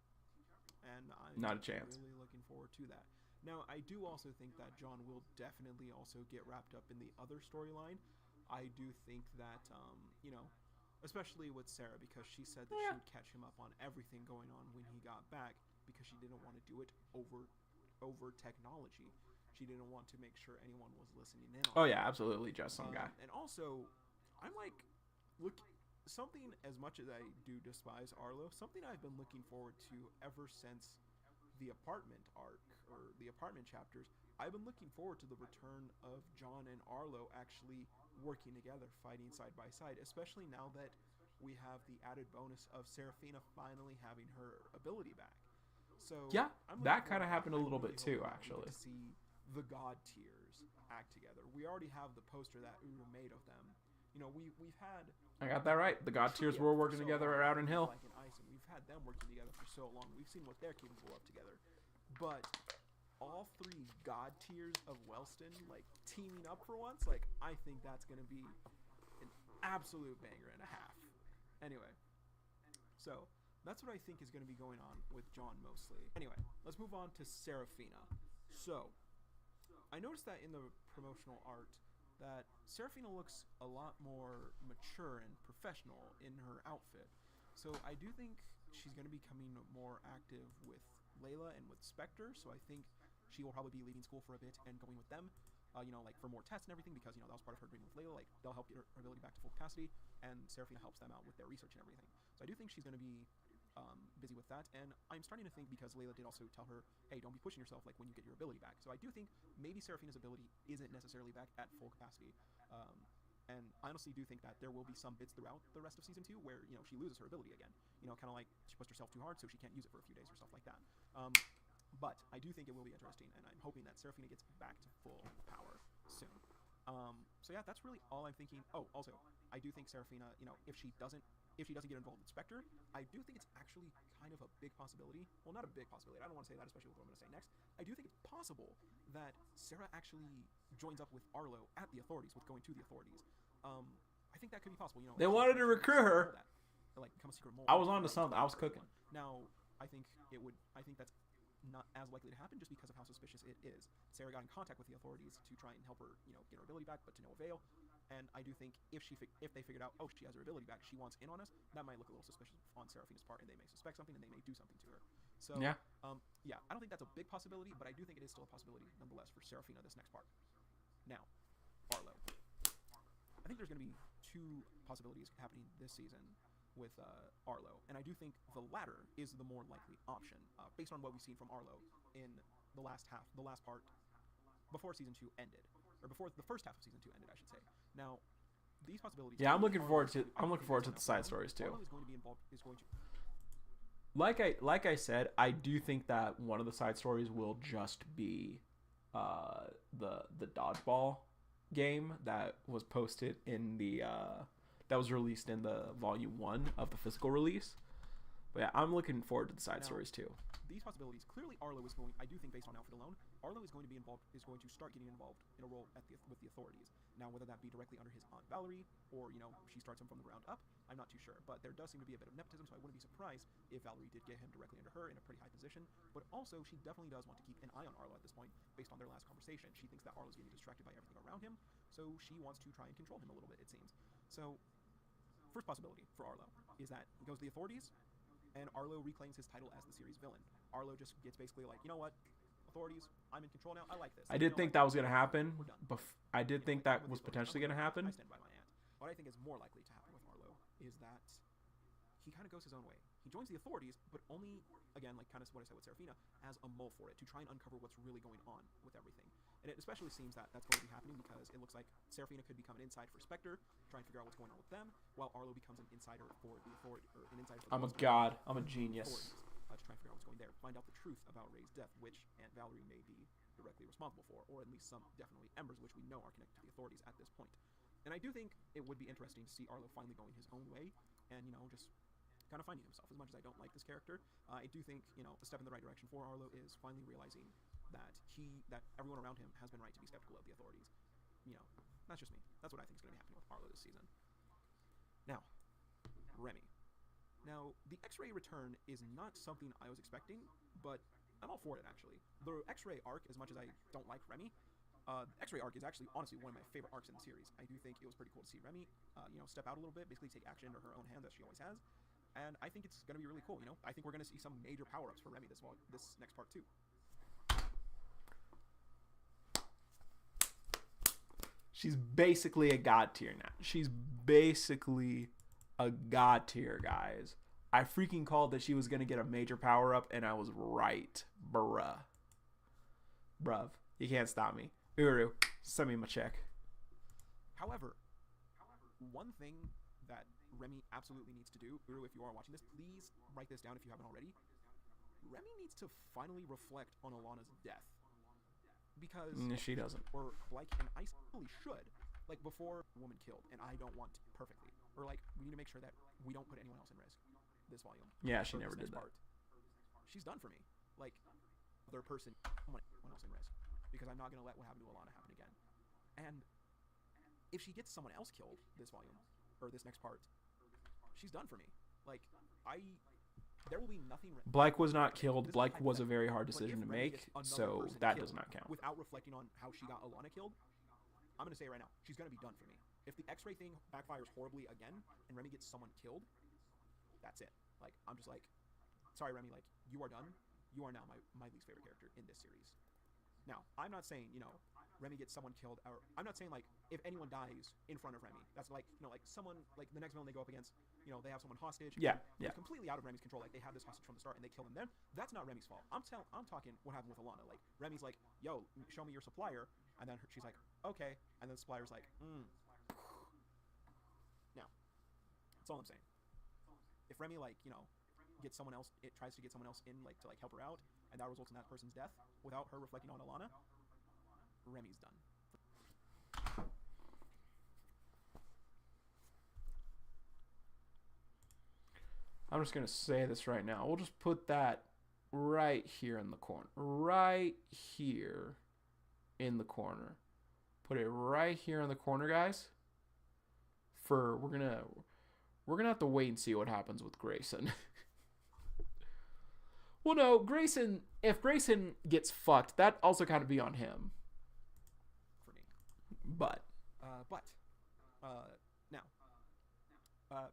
And I'm not a chance. Really looking forward to that. Now, I do also think that John will definitely also get wrapped up in the other storyline. I do think that, you know, especially with Sarah, because she said that she would catch him up on everything going on when he got back, because she didn't want to do it over technology. She didn't want to make sure anyone was listening in. Oh yeah, absolutely, just some guy. And also, I'm like, look, something as much as I do despise Arlo, something I've been looking forward to ever since the apartment arc or the apartment chapters. I've been looking forward to the return of John and Arlo actually working together, fighting side by side, especially now that we have the added bonus of Serafina finally having her ability back. So yeah, that kind of happened a little bit too, actually. To see the God tiers act together. We already have the poster that Uru made of them. You know, we've had. I got that right. The God tiers were working together at Outer Hill. Like in Ison, we've had them working together for so long. We've seen what they're capable of together. But all three God tiers of Wellston, like teaming up for once, like I think that's gonna be an absolute banger and a half. Anyway, so that's what I think is gonna be going on with John mostly. Anyway, let's move on to Serafina. So I noticed that in the promotional art that Serafina looks a lot more mature and professional in her outfit. So I do think she's going to be becoming more active with Layla and with Spectre. So I think she will probably be leaving school for a bit and going with them, you know, like for more tests and everything, because, you know, that was part of her agreement with Layla. Like, they'll help get her ability back to full capacity, and Serafina helps them out with their research and everything. So I do think she's going to be busy with that, and I'm starting to think, because Layla did also tell her, hey, don't be pushing yourself like when you get your ability back. So I do think maybe Serafina's ability isn't necessarily back at full capacity, and I honestly do think that there will be some bits throughout the rest of Season 2 where, you know, she loses her ability again. You know, kind of like she pushed herself too hard so she can't use it for a few days or stuff like that. But I do think it will be interesting, and I'm hoping that Serafina gets back to full power soon. So yeah, that's really all I'm thinking. Oh, also, I do think Serafina, you know, if she doesn't get involved with Spectre, I do think it's actually kind of a big possibility. Well, not a big possibility. I don't want to say that, especially with what I'm going to say next. I do think it's possible that Sarah actually joins up with Arlo at the authorities, with going to the authorities. I think that could be possible. You know, they wanted to recruit her. Like, become a secret mole. I was on to something. I was cooking. Now, I think that's not as likely to happen, just because of how suspicious it is. Sarah got in contact with the authorities to try and help her, you know, get her ability back, but to no avail. And I do think if they figured out, oh, she has her ability back, she wants in on us, that might look a little suspicious on Serafina's part, and they may suspect something, and they may do something to her. So Yeah. yeah, I don't think that's a big possibility, but I do think it is still a possibility nonetheless for Serafina this next part. Now, Arlo. I think there's going to be two possibilities happening this season with Arlo, and I do think the latter is the more likely option, based on what we've seen from Arlo in the last part, before season 2 ended, or before the first half of season 2 ended, I should say. Now, these possibilities. Yeah, I'm looking Arlo forward to the side stories too. Arlo is going to be involved. Is going to. Like I said, I do think that one of the side stories will just be the dodgeball game that was posted in the that was released in the volume 1 of the physical release. But yeah, I'm looking forward to the side stories too. These possibilities, clearly Arlo is going, I do think based on outfit alone, Arlo is going to be involved, is going to start getting involved in a role with the authorities. Now, whether that be directly under his Aunt Valerie, or, she starts him from the ground up, I'm not too sure. But there does seem to be a bit of nepotism, so I wouldn't be surprised if Valerie did get him directly under her in a pretty high position. But also, she definitely does want to keep an eye on Arlo at this point, based on their last conversation. She thinks that Arlo's getting distracted by everything around him, so she wants to try and control him a little bit, it seems. So, first possibility for Arlo is that he goes to the authorities, and Arlo reclaims his title as the series villain. Arlo just gets basically like, you know what, authorities, I'm in control now. I like this. I did think that was going to happen. I did think that was potentially going to happen. I stand by my aunt. What I think is more likely to happen with Arlo is that he kind of goes his own way. He joins the authorities, but only, again, like kind of what I said with Serafina, as a mole for it, to try and uncover what's really going on with everything. And it especially seems that that's going to be happening because it looks like Serafina could become an inside for Spectre, try and figure out what's going on with them, while Arlo becomes an insider for the authority, or an insider for the I'm a god. I'm a genius. to try and figure out what's going there. Find out the truth about Ray's death, which Aunt Valerie may be directly responsible for, or at least some definitely embers, which we know are connected to the authorities at this point. And I do think it would be interesting to see Arlo finally going his own way, and, just kind of finding himself. As much as I don't like this character, I do think, a step in the right direction for Arlo is finally realizing that everyone around him has been right to be skeptical of the authorities. That's just me. That's what I think is going to be happening with Arlo this season. Now, Remy. Now, the X-Ray return is not something I was expecting, but I'm all for it, actually. The X-Ray arc, as much as I don't like Remy, the X-Ray arc is actually, honestly, one of my favorite arcs in the series. I do think it was pretty cool to see Remy, step out a little bit, basically take action into her own hands, as she always has. And I think it's going to be really cool, I think we're going to see some major power-ups for Remy this next part, too. She's basically a god tier now. She's basically a god tier, guys. I freaking called that she was going to get a major power-up, and I was right. Bruh. You can't stop me. Uru, send me my check. However, one thing that Remy absolutely needs to do, Uru, if you are watching this, please write this down if you haven't already. Remy needs to finally reflect on Alana's death. Because she doesn't. Or like, and I really should, like before a woman killed, and I don't want perfectly, or like we need to make sure that we don't put anyone else in risk. This volume. Yeah, she never did that. She's done for me. Like, other person, someone else in risk, because I'm not gonna let what happened to Alana happen again. And if she gets someone else killed this volume, or this next part, she's done for me. Like, there will be nothing. Blyke was not killed. Blyke was a very hard decision to make, so that does not count. Without reflecting on how she got Alana killed, I'm going to say right now, she's going to be done for me. If the X-ray thing backfires horribly again, and Remy gets someone killed, that's it. Like, I'm just like, sorry, Remy, like, you are done. You are now my least favorite character in this series. Now, I'm not saying, Remy gets someone killed, or I'm not saying, like, if anyone dies in front of Remy, that's like, like, someone, like, the next villain they go up against, they have someone hostage. Yeah. Completely out of Remy's control. Like, they have this hostage from the start, and they kill them then. That's not Remy's fault. I'm talking what happened with Alana. Like, Remy's like, yo, show me your supplier, and then she's like, okay, and then the supplier's like, Now, that's all I'm saying. If Remy, like, gets someone else, it tries to get someone else in, like, to, like, help her out, and that results in that person's death, without her reflecting on Alana, Remy's done. I'm just going to say this right now. We'll just put that right here in the corner. Right here in the corner. Put it right here in the corner, guys. We're gonna have to wait and see what happens with Grayson. Well, no, Grayson, if Grayson gets fucked, that also kind of be on him. For me. But Now,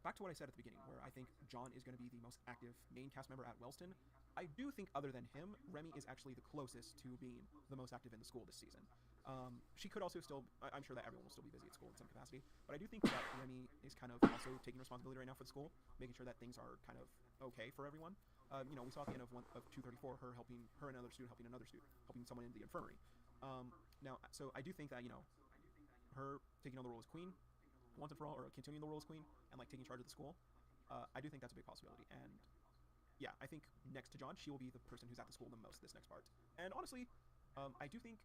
back to what I said at the beginning, where I think John is going to be the most active main cast member at Wellston. I do think, other than him, Remy is actually the closest to being the most active in the school this season. She could also still, I'm sure that everyone will still be busy at school in some capacity, but I do think that Remy is kind of also taking responsibility right now for the school, making sure that things are kind of okay for everyone. You know, we saw at the end of 234 her and another student helping another student, helping someone in the infirmary. Now, so I do think that, you know, her taking on the role as queen once and for all, or continuing the role as queen and like taking charge of the school, I do think that's a big possibility. And yeah, I think next to John, she will be the person who's at the school the most this next part. And honestly, I do think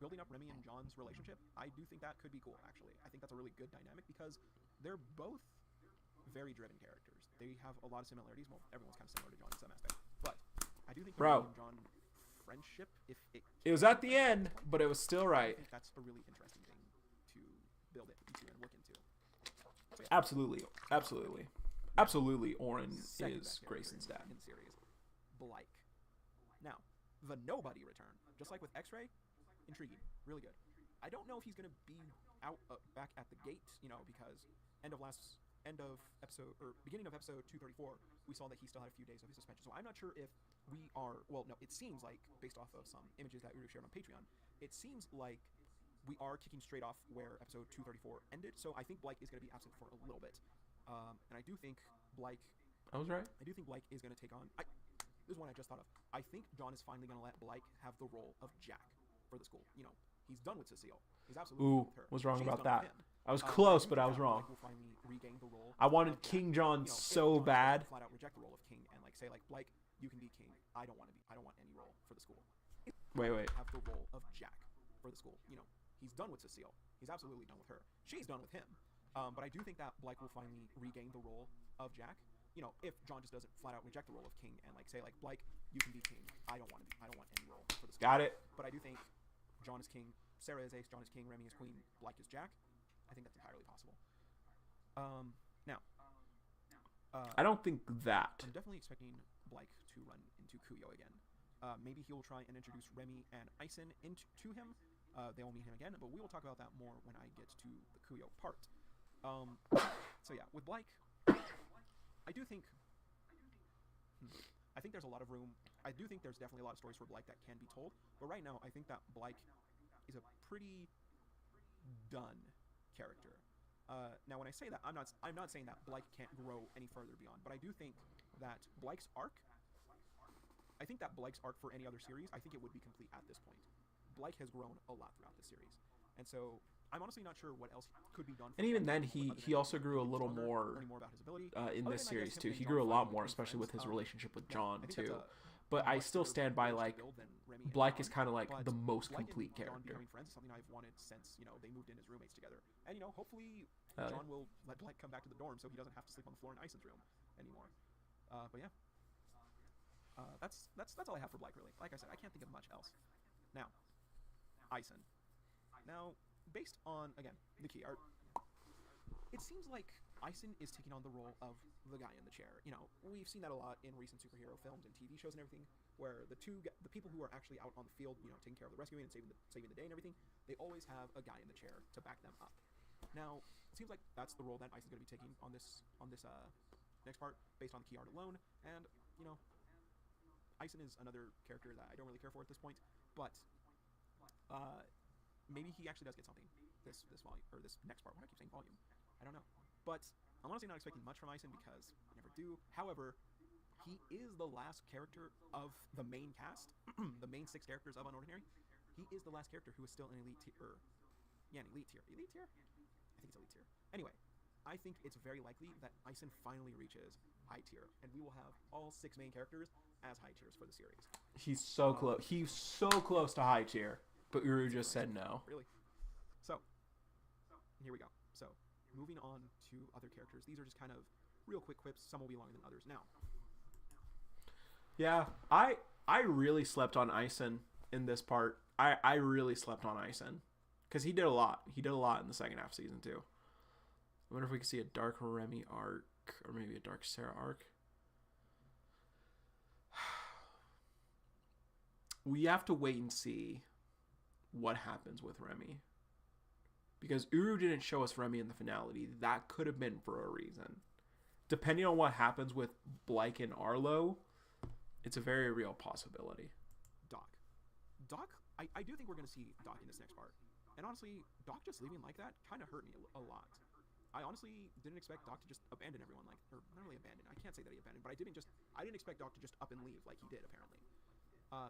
building up Remy and John's relationship, I do think that could be cool, actually. I think that's a really good dynamic because they're both very driven characters. They have a lot of similarities. Well, everyone's kind of similar to John in some aspect. But I do think the Remy and John friendship, if it was at the end, but it was still right. I think that's a really interesting thing to build it into and look into. So, yeah. Absolutely, Orin is Grayson's dad. In the series, Blyke. Now, the nobody return, just like with X-Ray, intriguing, really good. I don't know if he's gonna be out back at the gate, you know, because beginning of episode 234, we saw that he still had a few days of his suspension. So I'm not sure if we are. Well, no, it seems like based off of some images that Uru shared on Patreon, it seems like we are kicking straight off where episode 234 ended. So I think Blyke is gonna be absent for a little bit. And I do think Blyke... I was right. I do think Blyke is going to take on... This is one I just thought of. I think John is finally going to let Blyke have the role of Jack for the school. You know, he's done with Cecile. He's absolutely done with her. Was wrong She's about done that. with him. I was close, but I was wrong. Blyke will finally regain the role. I wanted King John so bad. Flat out reject the role of King and like say like, Blyke, you can be King. I don't want any role for the school. Wait. Have the role of Jack for the school. You know, he's done with Cecile. He's absolutely done with her. She's done with him. But I do think that Blyke will finally regain the role of Jack. You know, if John just doesn't flat out reject the role of King and like say like, Blyke, you can be King. I don't want any role for the school. Got it. But I do think John is King, Sarah is Ace, John is King, Remy is Queen, Blyke is Jack. I think that's entirely possible. Now, I don't think that. I'm definitely expecting Blyke to run into Kuyo again. Maybe he will try and introduce Remy and Ison to him. They will meet him again, but we will talk about that more when I get to the Kuyo part. So yeah, with Blyke, I do think there's a lot of room. I do think there's definitely a lot of stories for Blyke that can be told, but right now I think that Blyke is a pretty done character. Now when I say that, I'm not saying that Blyke can't grow any further beyond, but I do think that Blyke's arc for any other series, I think it would be complete at this point. Blyke has grown a lot throughout this series, and so I'm honestly not sure what else could be done. And even then, he also grew a little more about his ability in this series too. He grew a lot more, especially with his relationship with John too. But I still stand by like Blyke is kind of like the most complete character. Friends is something I've wanted since they moved in as roommates together, and hopefully John will let Blyke come back to the dorm so he doesn't have to sleep on the floor in Ison's room anymore. But yeah. That's all I have for Blyke, really. Like I said, I can't think of much else. Now, Ison. Now, based on, again, the key art, it seems like Ison is taking on the role of the guy in the chair. You know, we've seen that a lot in recent superhero films and TV shows and everything, where the people who are actually out on the field, taking care of the rescuing and saving the day and everything, they always have a guy in the chair to back them up. Now, it seems like that's the role that Ison's going to be taking on this next part, based on the key art alone, and, Ison is another character that I don't really care for at this point, but maybe he actually does get something this volume, or this next part. Why do I keep saying volume? I don't know. But I'm honestly not expecting much from Ison because I never do. However, he is the last character of the main cast, the main 6 characters of UnOrdinary. He is the last character who is still an elite tier. Yeah, an elite tier. Elite tier? I think it's elite tier. Anyway, I think it's very likely that Ison finally reaches high tier, and we will have all 6 main characters as high tiers for the series. He's so close. He's so close to high tier, but Uru just said no. Really? So, here we go. So, moving on to other characters. These are just kind of real quick quips. Some will be longer than others. Now. Yeah, I really slept on Ison in this part. I really slept on Ison because he did a lot. He did a lot in the second half of season 2. I wonder if we could see a dark Remy arc or maybe a dark Sarah arc. We have to wait and see what happens with Remy. Because Uru didn't show us Remy in the finality. That could have been for a reason. depending on what happens with Blake and Arlo, it's a very real possibility. Doc, I do think we're going to see Doc in this next part. And honestly, Doc just leaving like that kind of hurt me a lot. I honestly didn't expect Doc to just abandon everyone, like, or not really abandon. I can't say that he abandoned, but I didn't expect Doc to just up and leave like he did apparently.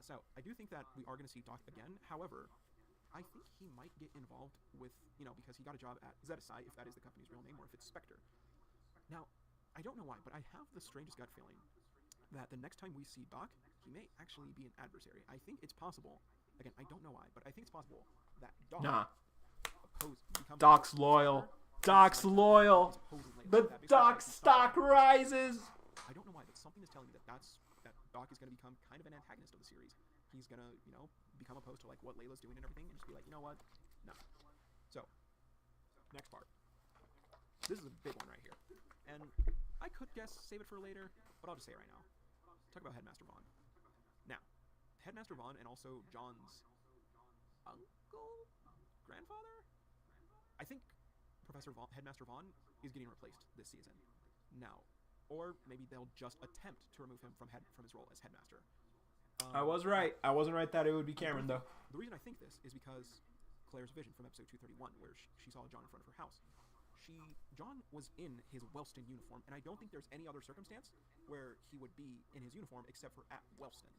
So I do think that we are going to see Doc again. However, I think he might get involved with, because he got a job at ZSI, if that is the company's real name, or if it's Spectre. Now, I don't know why, but I have the strangest gut feeling that the next time we see Doc, he may actually be an adversary. I think it's possible. Again, I don't know why, but I think it's possible that Doc Doc's loyal. Doc's loyal. The Doc stock rises. I don't know why, but something is telling me that Doc is going to become kind of an antagonist of the series. He's going to, become opposed to like what Layla's doing and everything, and just be like, you know what? No. So, next part. This is a big one right here, and I could guess save it for later, but I'll just say it right now. Talk about Headmaster Vaughn. Now, Headmaster Vaughn and also John's uncle, grandfather. I think Headmaster Vaughn is getting replaced this season. Now, or maybe they'll just attempt to remove him from his role as headmaster. I was right. I wasn't right that it would be Cameron, though. The reason I think this is because Claire's vision from episode 231, where she saw John in front of her house. John was in his Wellston uniform, and I don't think there's any other circumstance where he would be in his uniform except for at Wellston.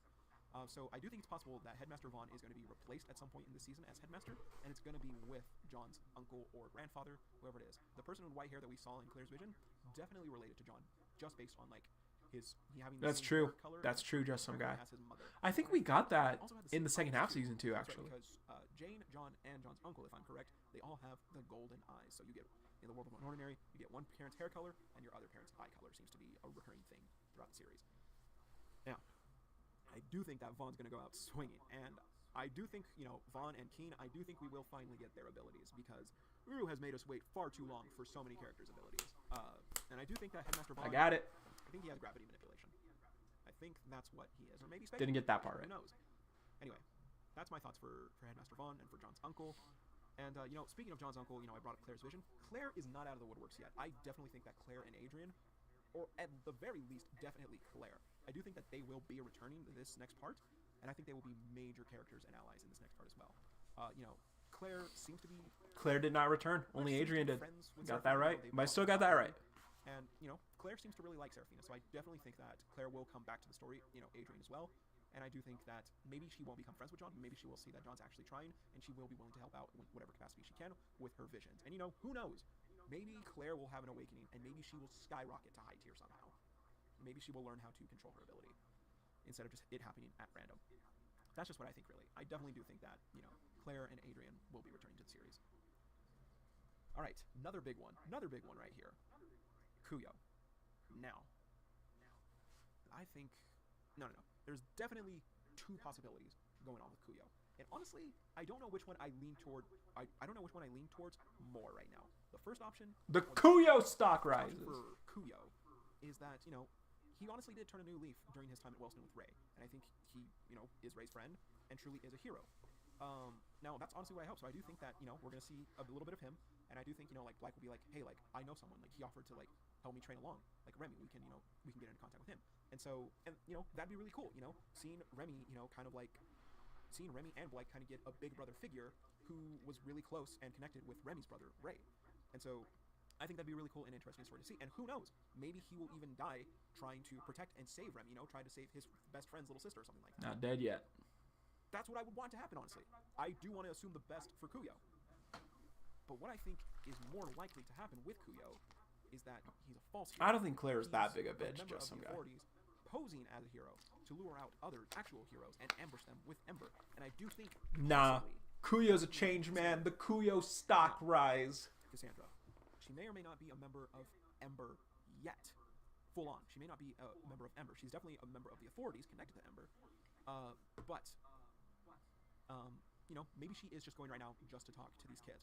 So I do think it's possible that Headmaster Vaughn is going to be replaced at some point in this season as headmaster, and it's going to be with John's uncle or grandfather, whoever it is. The person with white hair that we saw in Claire's vision, definitely related to John, just based on like he having the That's same true. hair color. That's true. Just some guy. As his mother. I think we got that Also had in the second half same season too, That's actually. right, because Jane, John, and John's uncle, if I'm correct, they all have the golden eyes. So you get, in the world of UnOrdinary, you get one parent's hair color, and your other parent's eye color seems to be a recurring thing throughout the series. Now, I do think that Vaughn's going to go out swinging, and I do think, Vaughn and Keen, I do think we will finally get their abilities, because Uru has made us wait far too long for so many characters' abilities. And I do think that Headmaster Vaughn... I got it. I think he has gravity manipulation. I think that's what he is. Or maybe Spectre. Didn't get that part right. Who knows? Anyway, that's my thoughts for Headmaster Vaughn and for John's uncle. And, speaking of John's uncle, I brought up Claire's vision. Claire is not out of the woodworks yet. I definitely think that Claire and Adrian, or at the very least, definitely Claire, I do think that they will be returning this next part, and I think they will be major characters and allies in this next part as well. Claire seems to be... Claire did not return. Only Adrian did. Got that right. But I still got that right. And, Claire seems to really like Seraphina, so I definitely think that Claire will come back to the story, Adrian as well. And I do think that maybe she won't become friends with John, but maybe she will see that John's actually trying, and she will be willing to help out in whatever capacity she can with her visions. And, who knows? Maybe Claire will have an awakening, and maybe she will skyrocket to high tier somehow. Maybe she will learn how to control her ability, instead of just it happening at random. That's just what I think, really. I definitely do think that, Claire and Adrian will be returning to the series. Alright, another big one right here. Kuyo. Now, I think... No. There's definitely two possibilities going on with Kuyo. And honestly, I don't know which one I lean toward. I don't know which one I lean towards more right now. The first option... The Kuyo stock rises. For Kuyo is that, he honestly did turn a new leaf during his time at Wellston with Ray. And I think he, is Ray's friend and truly is a hero. Now, that's honestly what I hope. So I do think that, we're going to see a little bit of him. And I do think, Black will be like, hey, I know someone. He offered to, help me train along. Remy, we can get into contact with him. And so, that'd be really cool, seeing Remy, seeing Remy and Blake kind of get a big brother figure who was really close and connected with Remy's brother, Ray. And so, I think that'd be a really cool and interesting story to see. And who knows, maybe he will even die trying to protect and save Remy, trying to save his best friend's little sister or something like that. Not dead yet. That's what I would want to happen, honestly. I do want to assume the best for Kuyo. But what I think is more likely to happen with Kuyo is that he's a false hero. I don't think Claire's that big a bitch, just some guy. Posing as a hero to lure out other actual heroes and ambush them with Ember. And I do think... Nah. Kuyo's a change man. The Kuyo stock rise. Cassandra. She may or may not be a member of Ember yet. Full on. She may not be a member of Ember. She's definitely a member of the authorities connected to Ember. But maybe she is just going right now just to talk to these kids.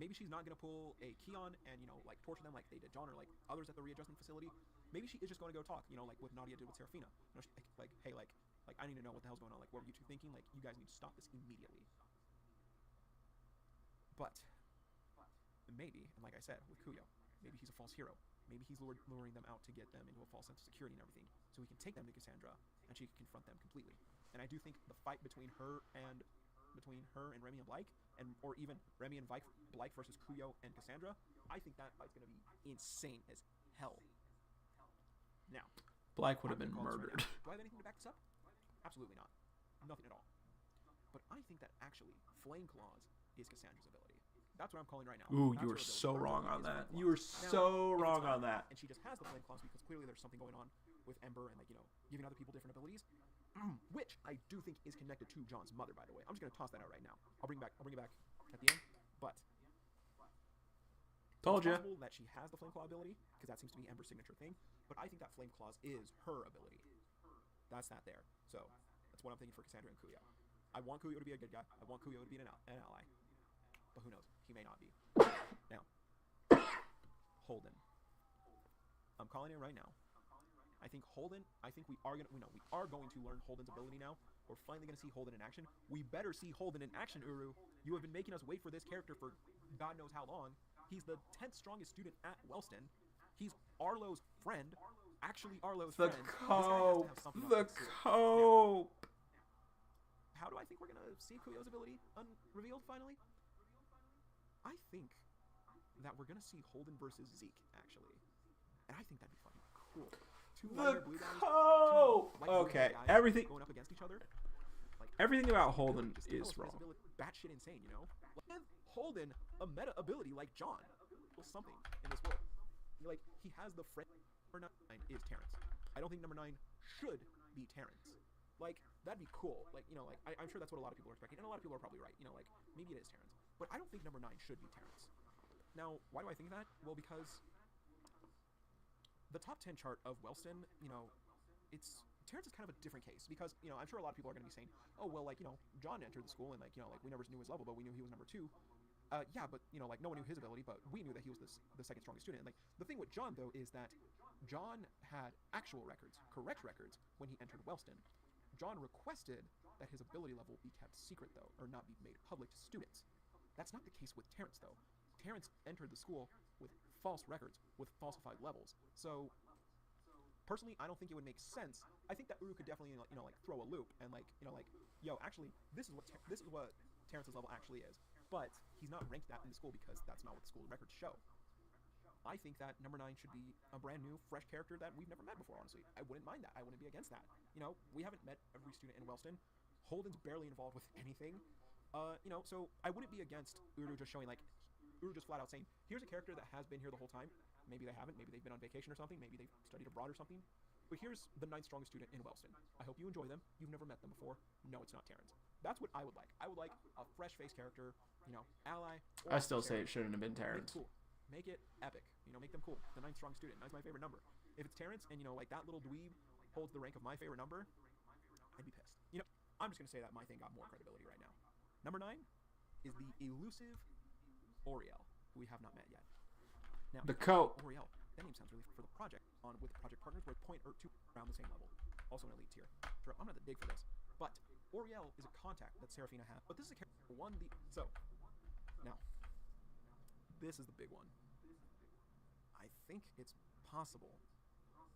Maybe she's not going to pull a Keon and, torture them like they did John or, others at the readjustment facility. Maybe she is just going to go talk, like what Nadia did with Seraphina. Hey, I need to know what the hell's going on. What were you two thinking? You guys need to stop this immediately. But maybe, and like I said, with Kuyo, maybe he's a false hero. maybe he's luring them out to get them into a false sense of security and everything, so he can take them to Cassandra and she can confront them completely. And I do think the fight between her and Remy and Blyke, or even Remy and Blyke versus Kuyo and Cassandra, I think that fight's gonna be insane as hell. Now, Blyke would have been murdered. Do I have anything to back this up? Absolutely not. Nothing at all. But I think that actually Flame Claws is Cassandra's ability. That's what I'm calling right now. Ooh, That's you her are ability. so Her wrong ability on is that. Flame You are Claws. so Now, wrong if it's on that. And she just has the Flame Claws because clearly there's something going on with Ember and, like, you know, giving other people different abilities, which I do think is connected to John's mother, by the way. I'm just gonna toss that out right now. I'll bring it back at the end. But Told it's you. possible that she has the Flame Claw ability because that seems to be Ember's signature thing. But I think that Flame Claws is her ability. That's not there. So that's what I'm thinking for Cassandra and Kuyo. I want Kuyo to be a good guy. I want Kuyo to be an ally. But who knows? He may not be. Now, Holden. I'm calling it right now. I think Holden. I think we are going to learn Holden's ability now. We're finally gonna see Holden in action. We better see Holden in action, Uru. You have been making us wait for this character for God knows how long. He's the 10th strongest student at Wellston. He's Arlo's friend. Actually, Arlo's The friend. cope. The Now, cope. how do I think we're gonna see Kuyo's ability revealed finally? I think that we're gonna see Holden versus Zeke actually, and I think that'd be fucking cool. Two lighter blue guys, cope. two light blue Okay, guys everything. going up against each other. Like, Everything about Holden just tell is us his wrong. ability- batshit insane, you know. Give Holden a meta ability like John, or something in this world. Like, he has the friend. Number 9 is Terrence. I don't think number 9 should be Terrence. Like, that'd be cool. Like, you know, like I'm sure that's what a lot of people are expecting, and a lot of people are probably right. You know, like maybe it is Terrence, but I don't think number 9 should be Terrence. Now, why do I think that? Well, because the top 10 chart of Wellston, you know, Terrence is kind of a different case because, you know, I'm sure a lot of people are going to be saying, oh, well, like, you know, John entered the school and, like, you know, like we never knew his level, but we knew he was number 2. Yeah, but, you know, like no one knew his ability, but we knew that he was the second strongest student. And, like, the thing with John, though, is that John had actual records, correct records, when he entered Wellston. John requested that his ability level be kept secret, though, or not be made public to students. That's not the case with Terrence, though. Terrence entered the school with false records, with falsified levels. So, personally, I don't think it would make sense. I think that Uru could definitely, you know, like throw a loop and, like, you know, like, yo, actually, this is what Terrence's level actually is. But he's not ranked that in the school because that's not what the school records show. I think that number 9 should be a brand new, fresh character that we've never met before, honestly. I wouldn't mind that. I wouldn't be against that. You know, we haven't met every student in Wellston. Holden's barely involved with anything. You know, so I wouldn't be against Uru just showing, like, Uru just flat out saying, here's a character that has been here the whole time. Maybe they haven't. Maybe they've been on vacation or something. Maybe they've studied abroad or something. But here's the 9th strongest student in Wellston. I hope you enjoy them. You've never met them before. No, it's not Terrence. That's what I would like. I would like a fresh-faced character, you know, ally. I still say it shouldn't have been Make Terrence. it cool. Make it epic. You know, make them cool. The 9th strongest student. That's my favorite number. If it's Terrence and, you know, like that little dweeb holds the rank of my favorite number, I'd be pissed. You know, I'm just going to say that my thing got more credibility right now. Number 9 is the elusive Oriel, who we have not met yet. Now, The cope. Oriel. That name sounds really for the project with the project partners. We're 0.2 around the same level. Also an elite tier. Sure, I'm gonna have to dig for this. But Oriel is a contact that Seraphina has. But this is a character so now this is the big one. I think it's possible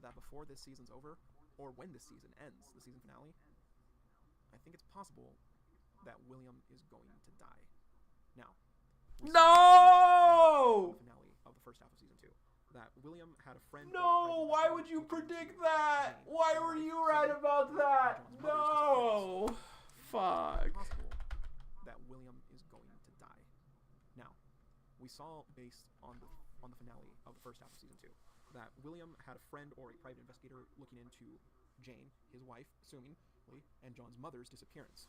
that before this season's over, or when this season ends, the season finale, I think it's possible that William is going to die. Now, No! the finale of the first half of season 2. That William had a friend. No! Why would you predict that? Why were you right about that? No! Fuck. It's possible that William is going to die. Now, we saw based on the finale of the first half of season 2 that William had a friend or a private investigator looking into Jane, his wife, assumingly, and John's mother's disappearance.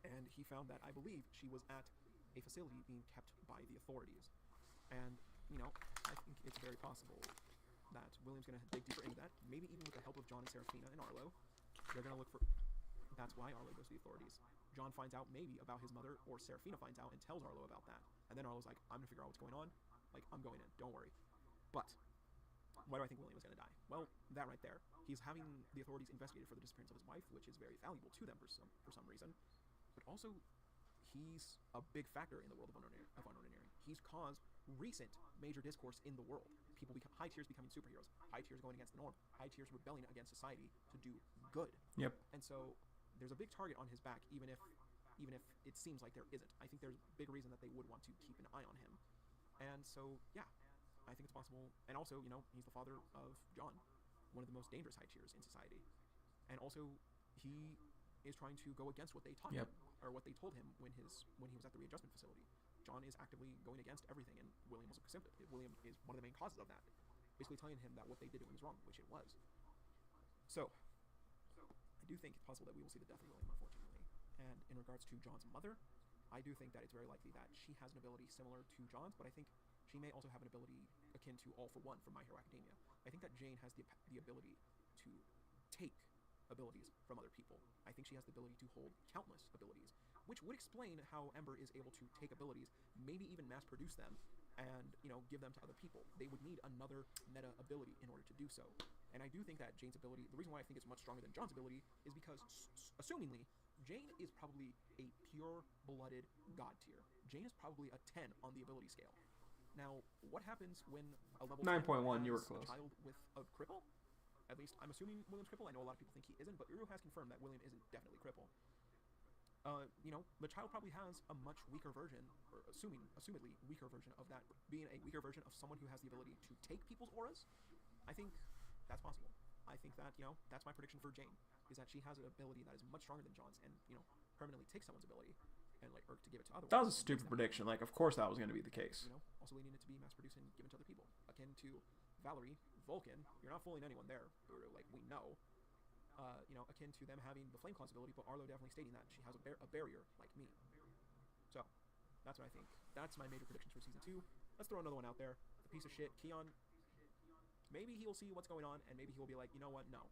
And he found that, I believe, she was at a facility being kept by the authorities. And, you know, I think it's very possible that William's going to dig deeper into that, maybe even with the help of John and Seraphina and Arlo. They're going to look for... That's why Arlo goes to the authorities. John finds out maybe about his mother, or Seraphina finds out and tells Arlo about that. And then Arlo's like, I'm going to figure out what's going on. Like, I'm going in, don't worry. But, why do I think William is going to die? Well, that right there. He's having the authorities investigated for the disappearance of his wife, which is very valuable to them for some reason. But also, he's a big factor in the world of UnOrdinary. He's caused recent major discourse in the world. high tiers becoming superheroes, high tiers going against the norm, high tiers rebelling against society to do good. Yep. And so there's a big target on his back, even if it seems like there isn't. I think there's a big reason that they would want to keep an eye on him. And so, yeah, I think it's possible. And also, you know, he's the father of John, one of the most dangerous high tiers in society. And also, he is trying to go against what they taught him, or what they told him when he was at the readjustment facility. John is actively going against everything, and William is one of the main causes of that. Basically telling him that what they did to him was wrong, which it was. So, I do think it's possible that we will see the death of William, unfortunately. And in regards to John's mother, I do think that it's very likely that she has an ability similar to John's, but I think she may also have an ability akin to All for One from My Hero Academia. I think that Jane has the ability to take abilities from other people. I think she has the ability to hold countless abilities, which would explain how Ember is able to take abilities, maybe even mass produce them, and, you know, give them to other people. They would need another meta ability in order to do so. And I do think that Jane's ability, the reason why I think it's much stronger than John's ability, is because, assumingly, Jane is probably a pure-blooded god tier. Jane is probably a 10 on the ability scale. Now, what happens when a level 9.1, you were has close. a child with a cripple? At least, I'm assuming William's cripple. I know a lot of people think he isn't, but Uru has confirmed that William isn't definitely cripple. You know, the child probably has a much weaker version, or assumedly weaker version of that, being a weaker version of someone who has the ability to take people's auras. I think that's possible. I think that, you know, that's my prediction for Jane, is that she has an ability that is much stronger than John's, and, you know, permanently take someone's ability, and, like, or to give it to others. That was a stupid prediction. Like, of course that was going to be the case. You know, also leading it to be mass-produced and given to other people. Akin to Valerie, Vulcan, you're not fooling anyone there, like, we know. You know, akin to them having the Flame Claws ability, but Arlo definitely stating that she has a barrier, like me. So, that's what I think. That's my major predictions for Season 2. Let's throw another one out there. The piece of shit, Keon. Maybe he will see what's going on, and maybe he will be like, you know what, no.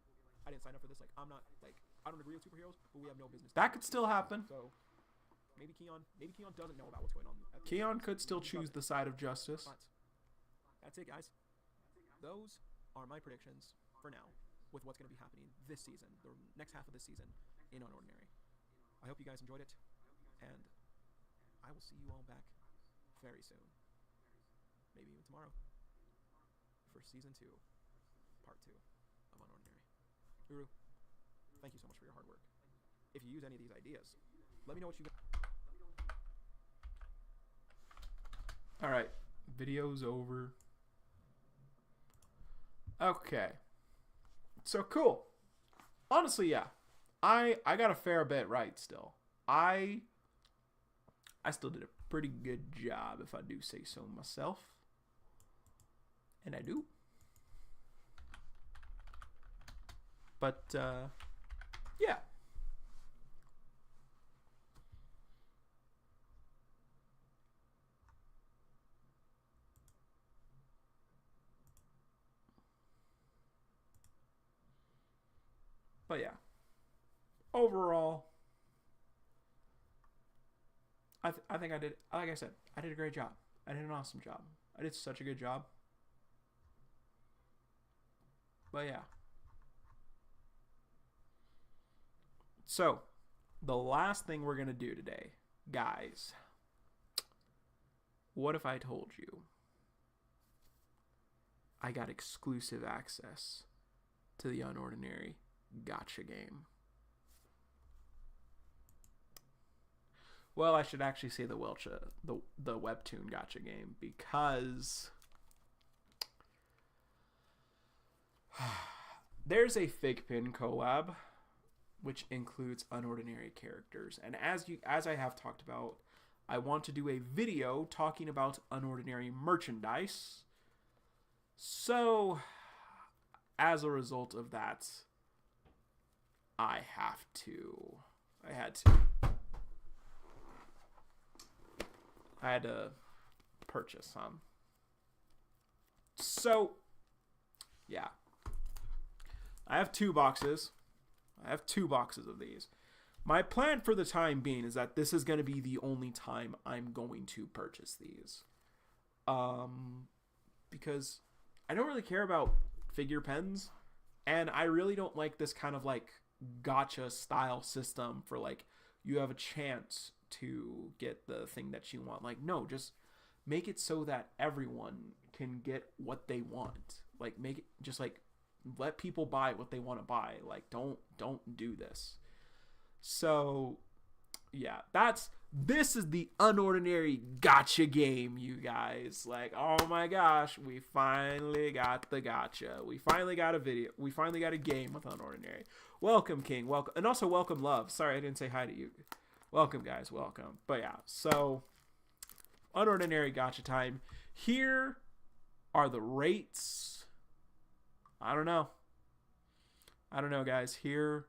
I didn't sign up for this. Like, I'm not, like, I don't agree with superheroes, but we have no business. That could still happen. So, maybe Keon doesn't know about what's going on. Keon could still choose the side of justice. But that's it, guys. Those are my predictions for now, with what's going to be happening this season, the next half of this season in UnOrdinary. I hope you guys enjoyed it, and I will see you all back very soon. Maybe even tomorrow for Season 2, Part 2 of UnOrdinary. Uru, thank you so much for your hard work. If you use any of these ideas, let me know what you got. Alright, video's over. Okay. So cool. Honestly, yeah. I got a fair bit right still. I still did a pretty good job, if I do say so myself. And I do. But, yeah. But yeah, overall, I think I did, like I said, I did a great job. I did an awesome job. I did such a good job. But yeah. So, the last thing we're going to do today, guys, what if I told you I got exclusive access to the UnOrdinary GACHA game? Well, I should actually say the webtoon GACHA game, because there's a Fake Pin collab which includes UnOrdinary characters, and as I have talked about, I want to do a video talking about UnOrdinary merchandise. So, as a result of that, I had to purchase some. So, yeah. I have 2 boxes. I have 2 boxes of these. My plan for the time being is that this is going to be the only time I'm going to purchase these. Because I don't really care about figure pens, and I really don't like this kind of like gacha style system for like you have a chance to get the thing that you want. Like, no, just make it so that everyone can get what they want. Like make it just like let people buy what they want to buy. Like don't do this. So yeah, this is the Unordinary gacha game, you guys. Like, oh my gosh, we finally got the gacha. We finally got a video. We finally got a game with Unordinary. Welcome, King. Welcome. And also welcome, Love. Sorry, I didn't say hi to you. Welcome, guys. Welcome. But yeah, so Unordinary gacha time. Here are the rates. I don't know, guys. Here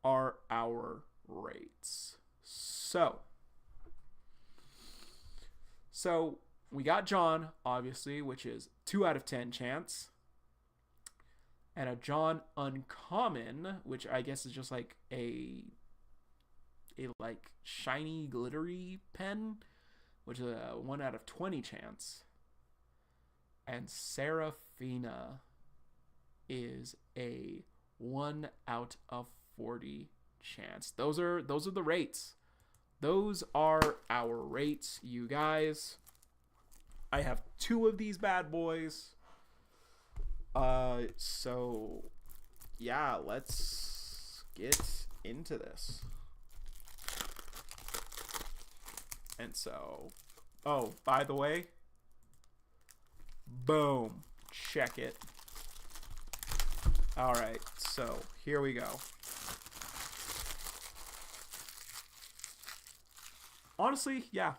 are our rates. So we got John, obviously, which is 2 out of 10 chance. And a John uncommon, which I guess is just like a like shiny glittery pen, which is a 1 out of 20 chance. And Serafina is a 1 out of 40 chance. Those are the rates. Those are our rates, you guys. I have 2 of these bad boys. So yeah, let's get into this. And so, oh, by the way, boom, check it. All right, so here we go. Honestly, yeah.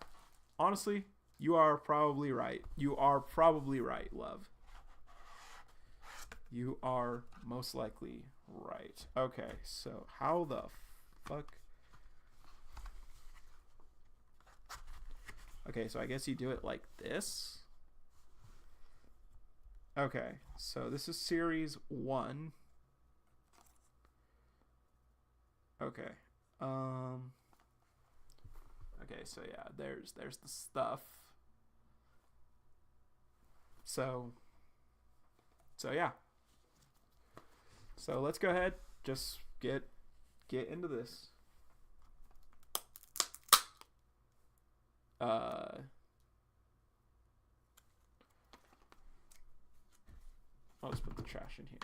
Honestly, you are probably right. You are probably right, Love. You are most likely right. Okay, so how the fuck? Okay, so I guess you do it like this. Okay, so this is series 1. Okay. Okay, so yeah, there's the stuff. So yeah. So let's go ahead, just get into this. I'll just put the trash in here.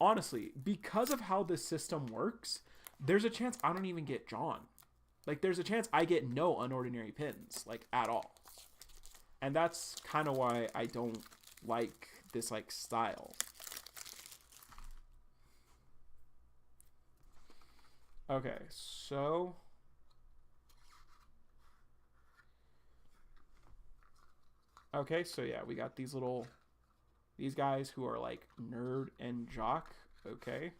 Honestly, because of how this system works, there's a chance I don't even get John. Like, there's a chance I get no Unordinary pins, like, at all. And that's kind of why I don't like this, like, style. Okay, so... Okay, so yeah, we got these guys who are like nerd and jock. Okay.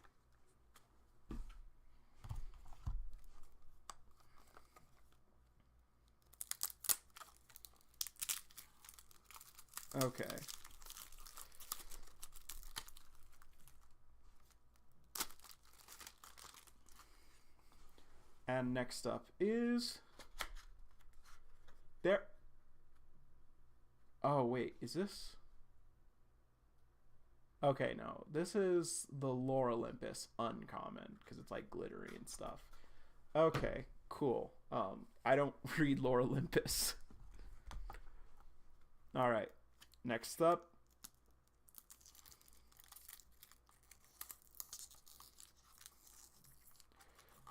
Okay. And next up is there. Oh, wait, is this? Okay, no. This is the Lore Olympus uncommon because it's like glittery and stuff. Okay, cool. I don't read Lore Olympus. All right. Next up.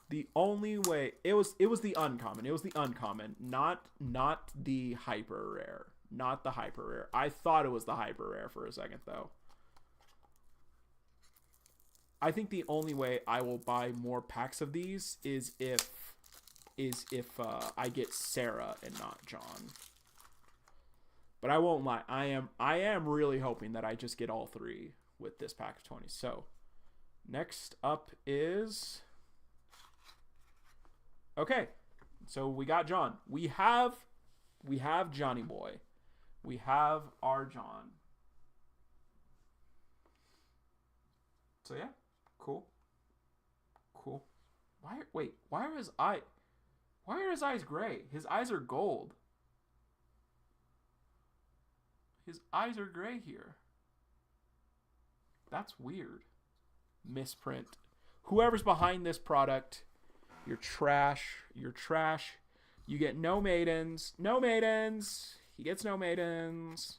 The only way it was the uncommon. It was the uncommon, not the hyper rare. Not the hyper rare. I thought it was the hyper rare for a second though. I think the only way I will buy more packs of these is if I get Sarah and not John. But I won't lie. I am really hoping that I just get all 3 with this pack of 20. So, next up is okay. So we got John. We have Johnny Boy. We have our John. So yeah, cool. Why are his eyes gray? His eyes are gold. His eyes are gray here. That's weird. Misprint. Whoever's behind this product, You're trash. You're trash. You get no maidens. No maidens. He gets no maidens.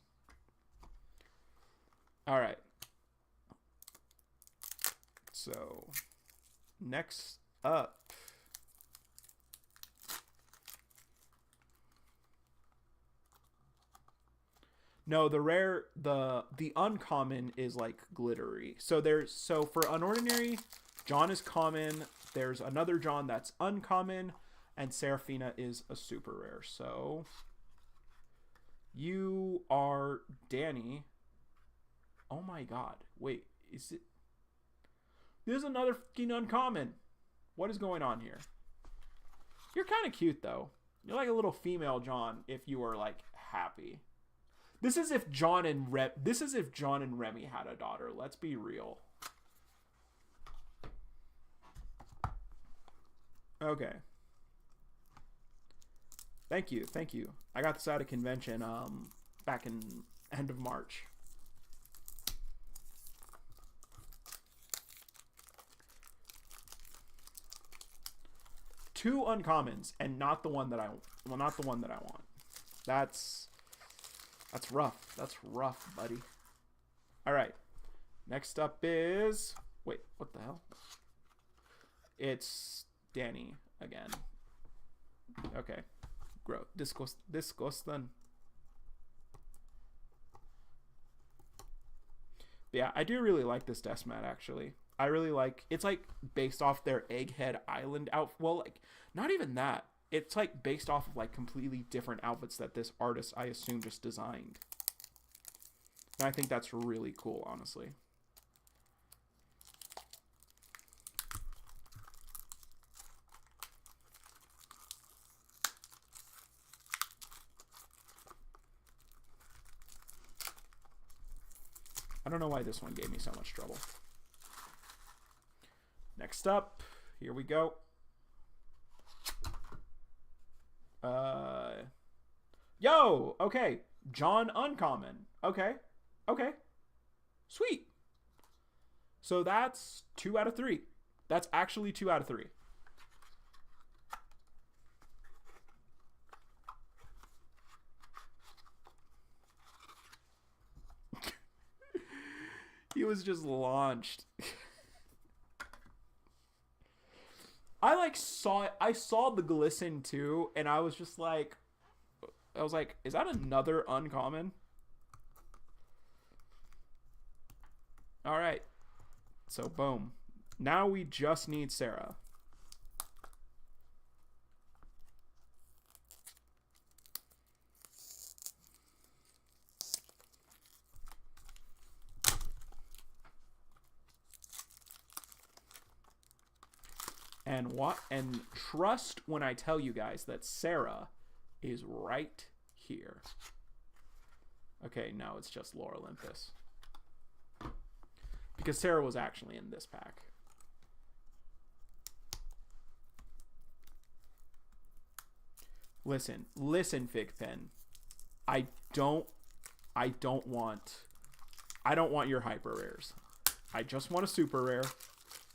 All right. So, next up. No, the rare, the uncommon is like glittery. So for unordinary, John is common. There's another John that's uncommon, and Seraphina is a super rare. So you are Danny. Oh my god. Wait, is it? There's another fucking uncommon. What is going on here? You're kind of cute though. You're like a little female John if you were like happy. This is if John and Remy had a daughter. Let's be real. Okay. Thank you. I got this at a convention back in end of March. Two uncommons and not the one that I want. That's rough. That's rough, buddy. All right. Next up is... Wait, what the hell? It's Danny again. Okay. Grow. Disgusting. Yeah, I do really like this desk mat, actually. I really like... It's, like, based off their Egghead Island outfit. Well, like, not even that. It's, like, based off of, like, completely different outfits that this artist, I assume, just designed. And I think that's really cool, honestly. I don't know why this one gave me so much trouble. Next up, here we go. Yo, okay. John uncommon. Okay. Sweet. So that's 2 out of 3. That's actually 2 out of 3. He was just launched. I saw the glisten too, and I was like, is that another uncommon? All right. So boom. Now we just need Sarah. And trust when I tell you guys that Sarah is right here. Okay, now it's just Lore Olympus. Because Sarah was actually in this pack. Listen, Figpen. I don't want your hyper rares. I just want a super rare.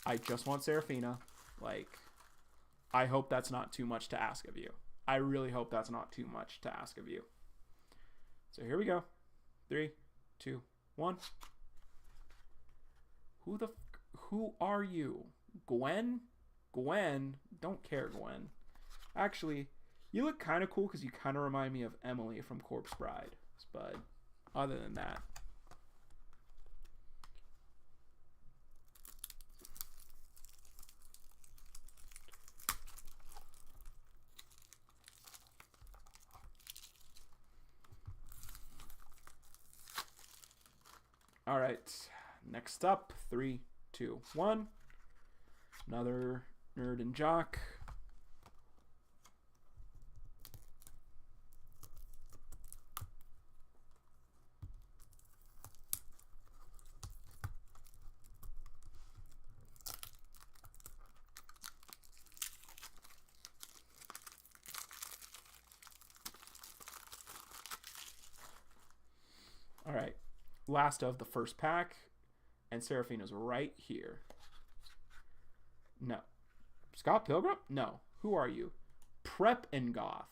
I just want Seraphina. Like, I hope that's not too much to ask of you. I really hope that's not too much to ask of you. So here we go. 3, 2, 1. Who are you? Gwen? Don't care, Gwen. Actually, you look kind of cool because you kind of remind me of Emily from Corpse Bride. But other than that. All right, next up, 3, 2, 1. Another nerd and jock. All right. Last of the first pack, and Seraphina's right here. No. Scott Pilgrim? No. Who are you? Prep and Goth.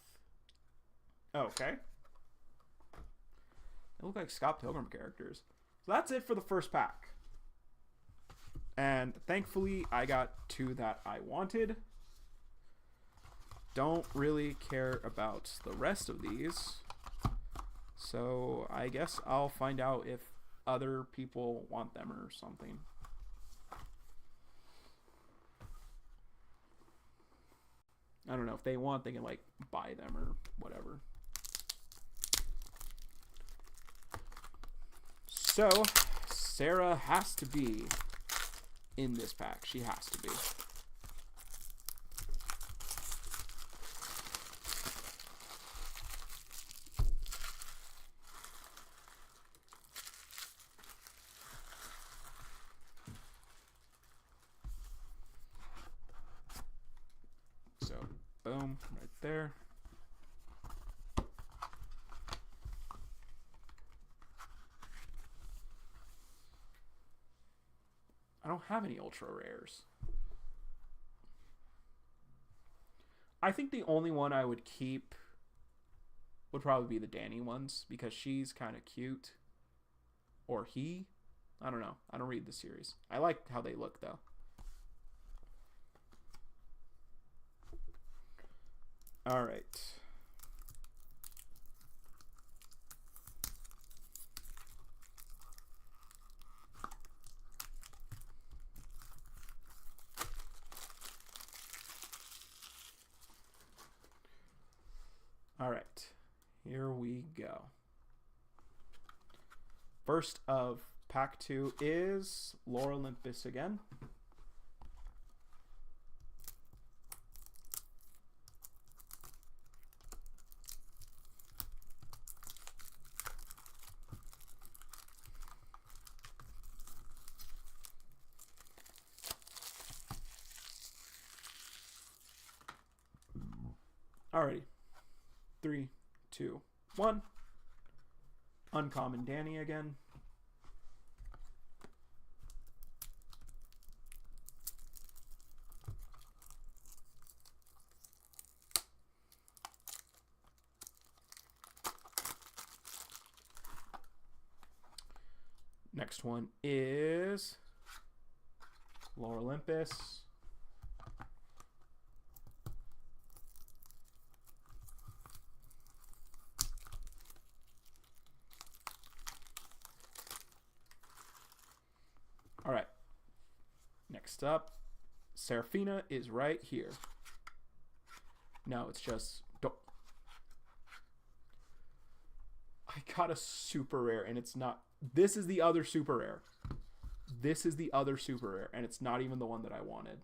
Okay. They look like Scott Pilgrim characters. So that's it for the first pack. And thankfully, I got 2 that I wanted. Don't really care about the rest of these. So I guess I'll find out if other people want them or something. I don't know. If they want, they can like buy them or whatever. So Sarah has to be in this pack. She has to be. So, boom, right there. I don't have any ultra rares. I think the only one I would keep would probably be the Danny ones because she's kind of cute. Or he. I don't know. I don't read the series. I like how they look though. All right. All right. Here we go. First of pack 2 is Lore Olympus again. Alrighty. 3, 2, 1. Uncommon Danny again. Next one is Lore Olympus. All right. Next up, Seraphina is right here. No, it's just... I got a super rare, and it's not... This is the other super rare. This is the other super rare, and it's not even the one that I wanted.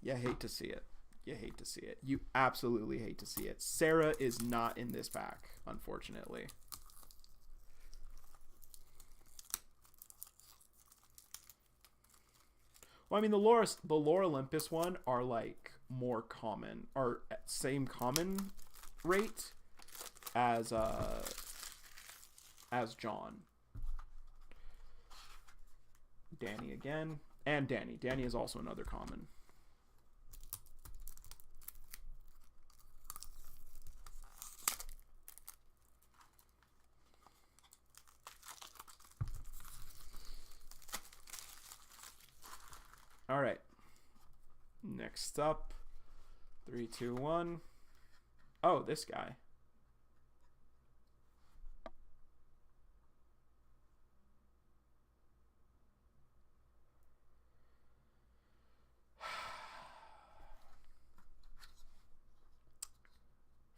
You hate to see it. You hate to see it. You absolutely hate to see it. Sarah is not in this pack, unfortunately. Well, I mean, the Lore Olympus one are like more common, or same common rate as John. Danny again, and Danny. Danny is also another common. All right. Next up, 3, 2, 1. Oh, this guy.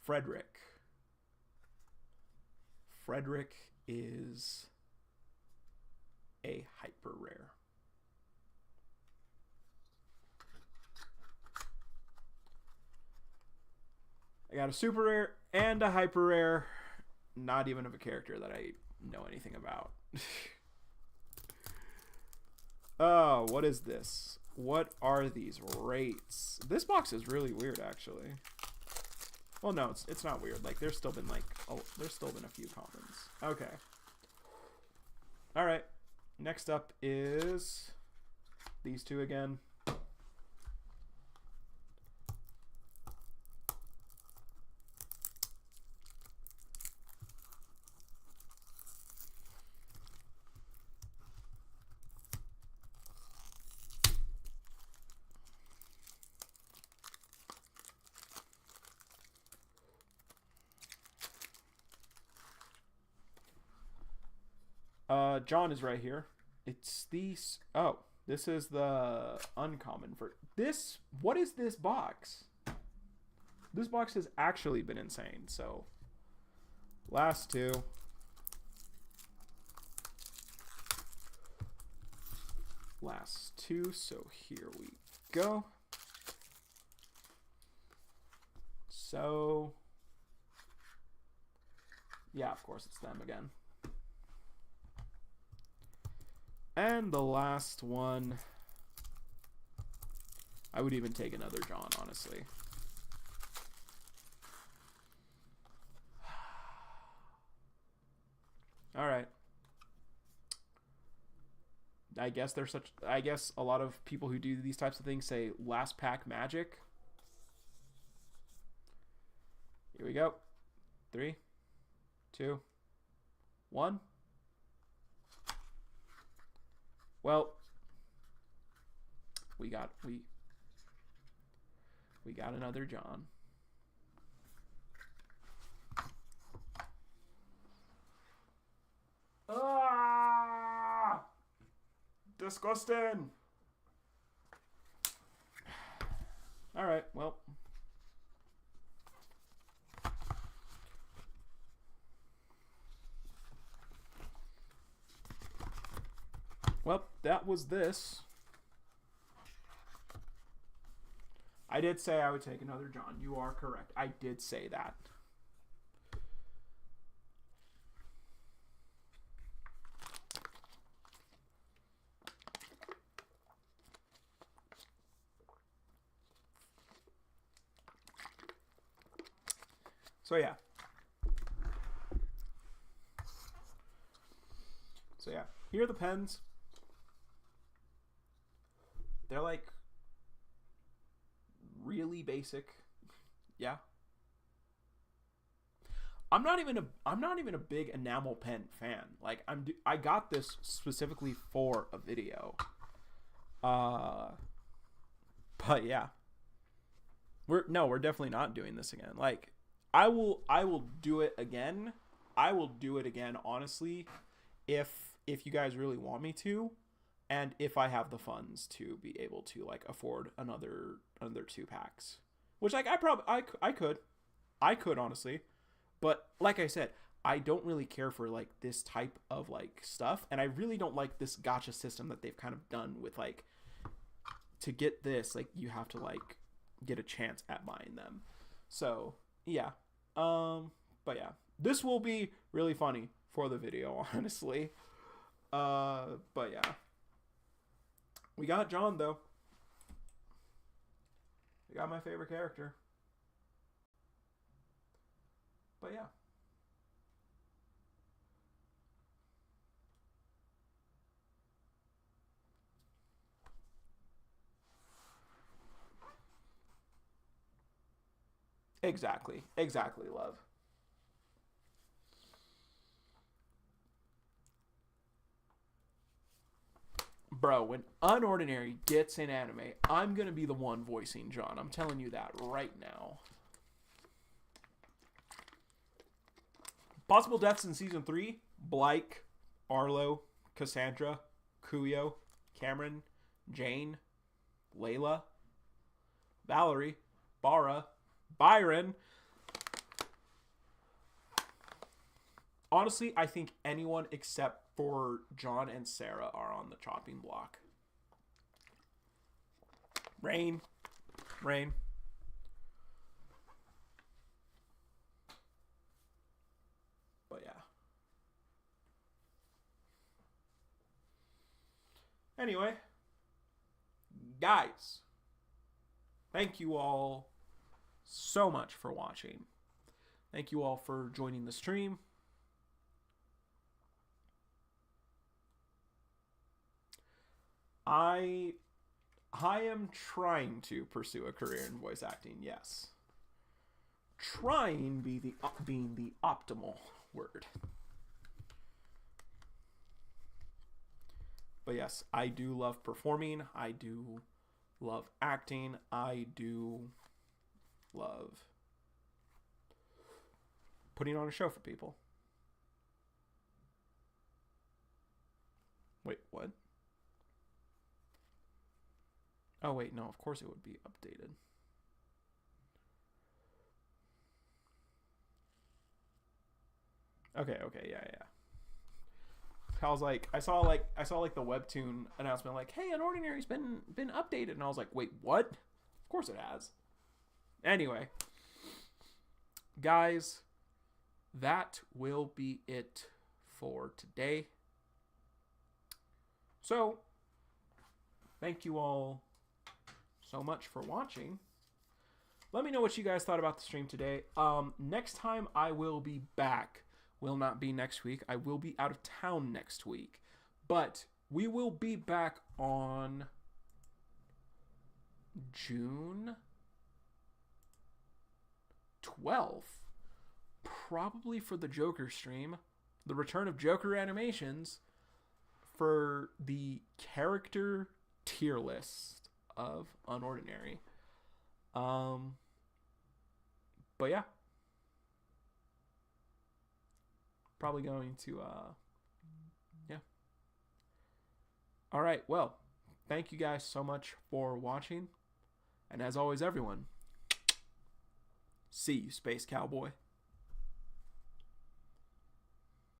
Frederick. Frederick is a hyper rare. I got a super rare and a hyper rare. Not even of a character that I know anything about. Oh, what is this? What are these rates? This box is really weird, actually. Well, no, it's not weird. Like, there's still been a few commons. Okay. All right. Next up is these two again. John is right here. It's these. Oh, this is the uncommon for this. What is this box? This box has actually been insane. So, last two. Last two. So here we go. So, yeah, of course it's them again. And the last one, I would even take another John, honestly. All right. I guess a lot of people who do these types of things say last pack magic. Here we go. 3, 2, 1. Well, we got another John. Ah! Disgusting. All right, well. Well, that was this. I did say I would take another John. You are correct. I did say that. So yeah. Here are the pens. They're like really basic. Yeah. I'm not even a big enamel pen fan. Like I got this specifically for a video. But yeah. We're definitely not doing this again. Like I will do it again. I will do it again, honestly, if you guys really want me to. And if I have the funds to be able to like afford another 2 packs, which like I could honestly, but like I said, I don't really care for like this type of like stuff, and I really don't like this gacha system that they've kind of done with like, to get this like you have to like get a chance at buying them. So yeah, but yeah, this will be really funny for the video, honestly. But yeah. We got John, though. We got my favorite character. But yeah. Exactly, love. Bro, when UnOrdinary gets an anime, I'm going to be the one voicing John. I'm telling you that right now. Possible deaths in Season 3. Blake, Arlo, Cassandra, Kuyo, Cameron, Jane, Layla, Valerie, Bara, Byron. Honestly, I think anyone except for John and Sarah are on the chopping block. Rain. But yeah. Anyway, guys, thank you all so much for watching. Thank you all for joining the stream. I I am trying to pursue a career in voice acting, yes. Trying being the optimal word. But yes, I do love performing. I do love acting. I do love putting on a show for people. Wait, what? Oh, wait, no, of course it would be updated. Okay, yeah. I was like, I saw like the webtoon announcement, like, hey, UnOrdinary's been updated, and I was like, wait, what? Of course it has. Anyway, guys, that will be it for today. So, thank you all so much for watching. Let me know what you guys thought about the stream today. Next time I will be back. Will not be next week. I will be out of town next week. But we will be back on June 12th. Probably for the Joker stream. The return of Joker animations for the character tier list of UnOrdinary. But yeah. Probably going to, yeah. All right, well, thank you guys so much for watching. And as always, everyone, see you, Space Cowboy.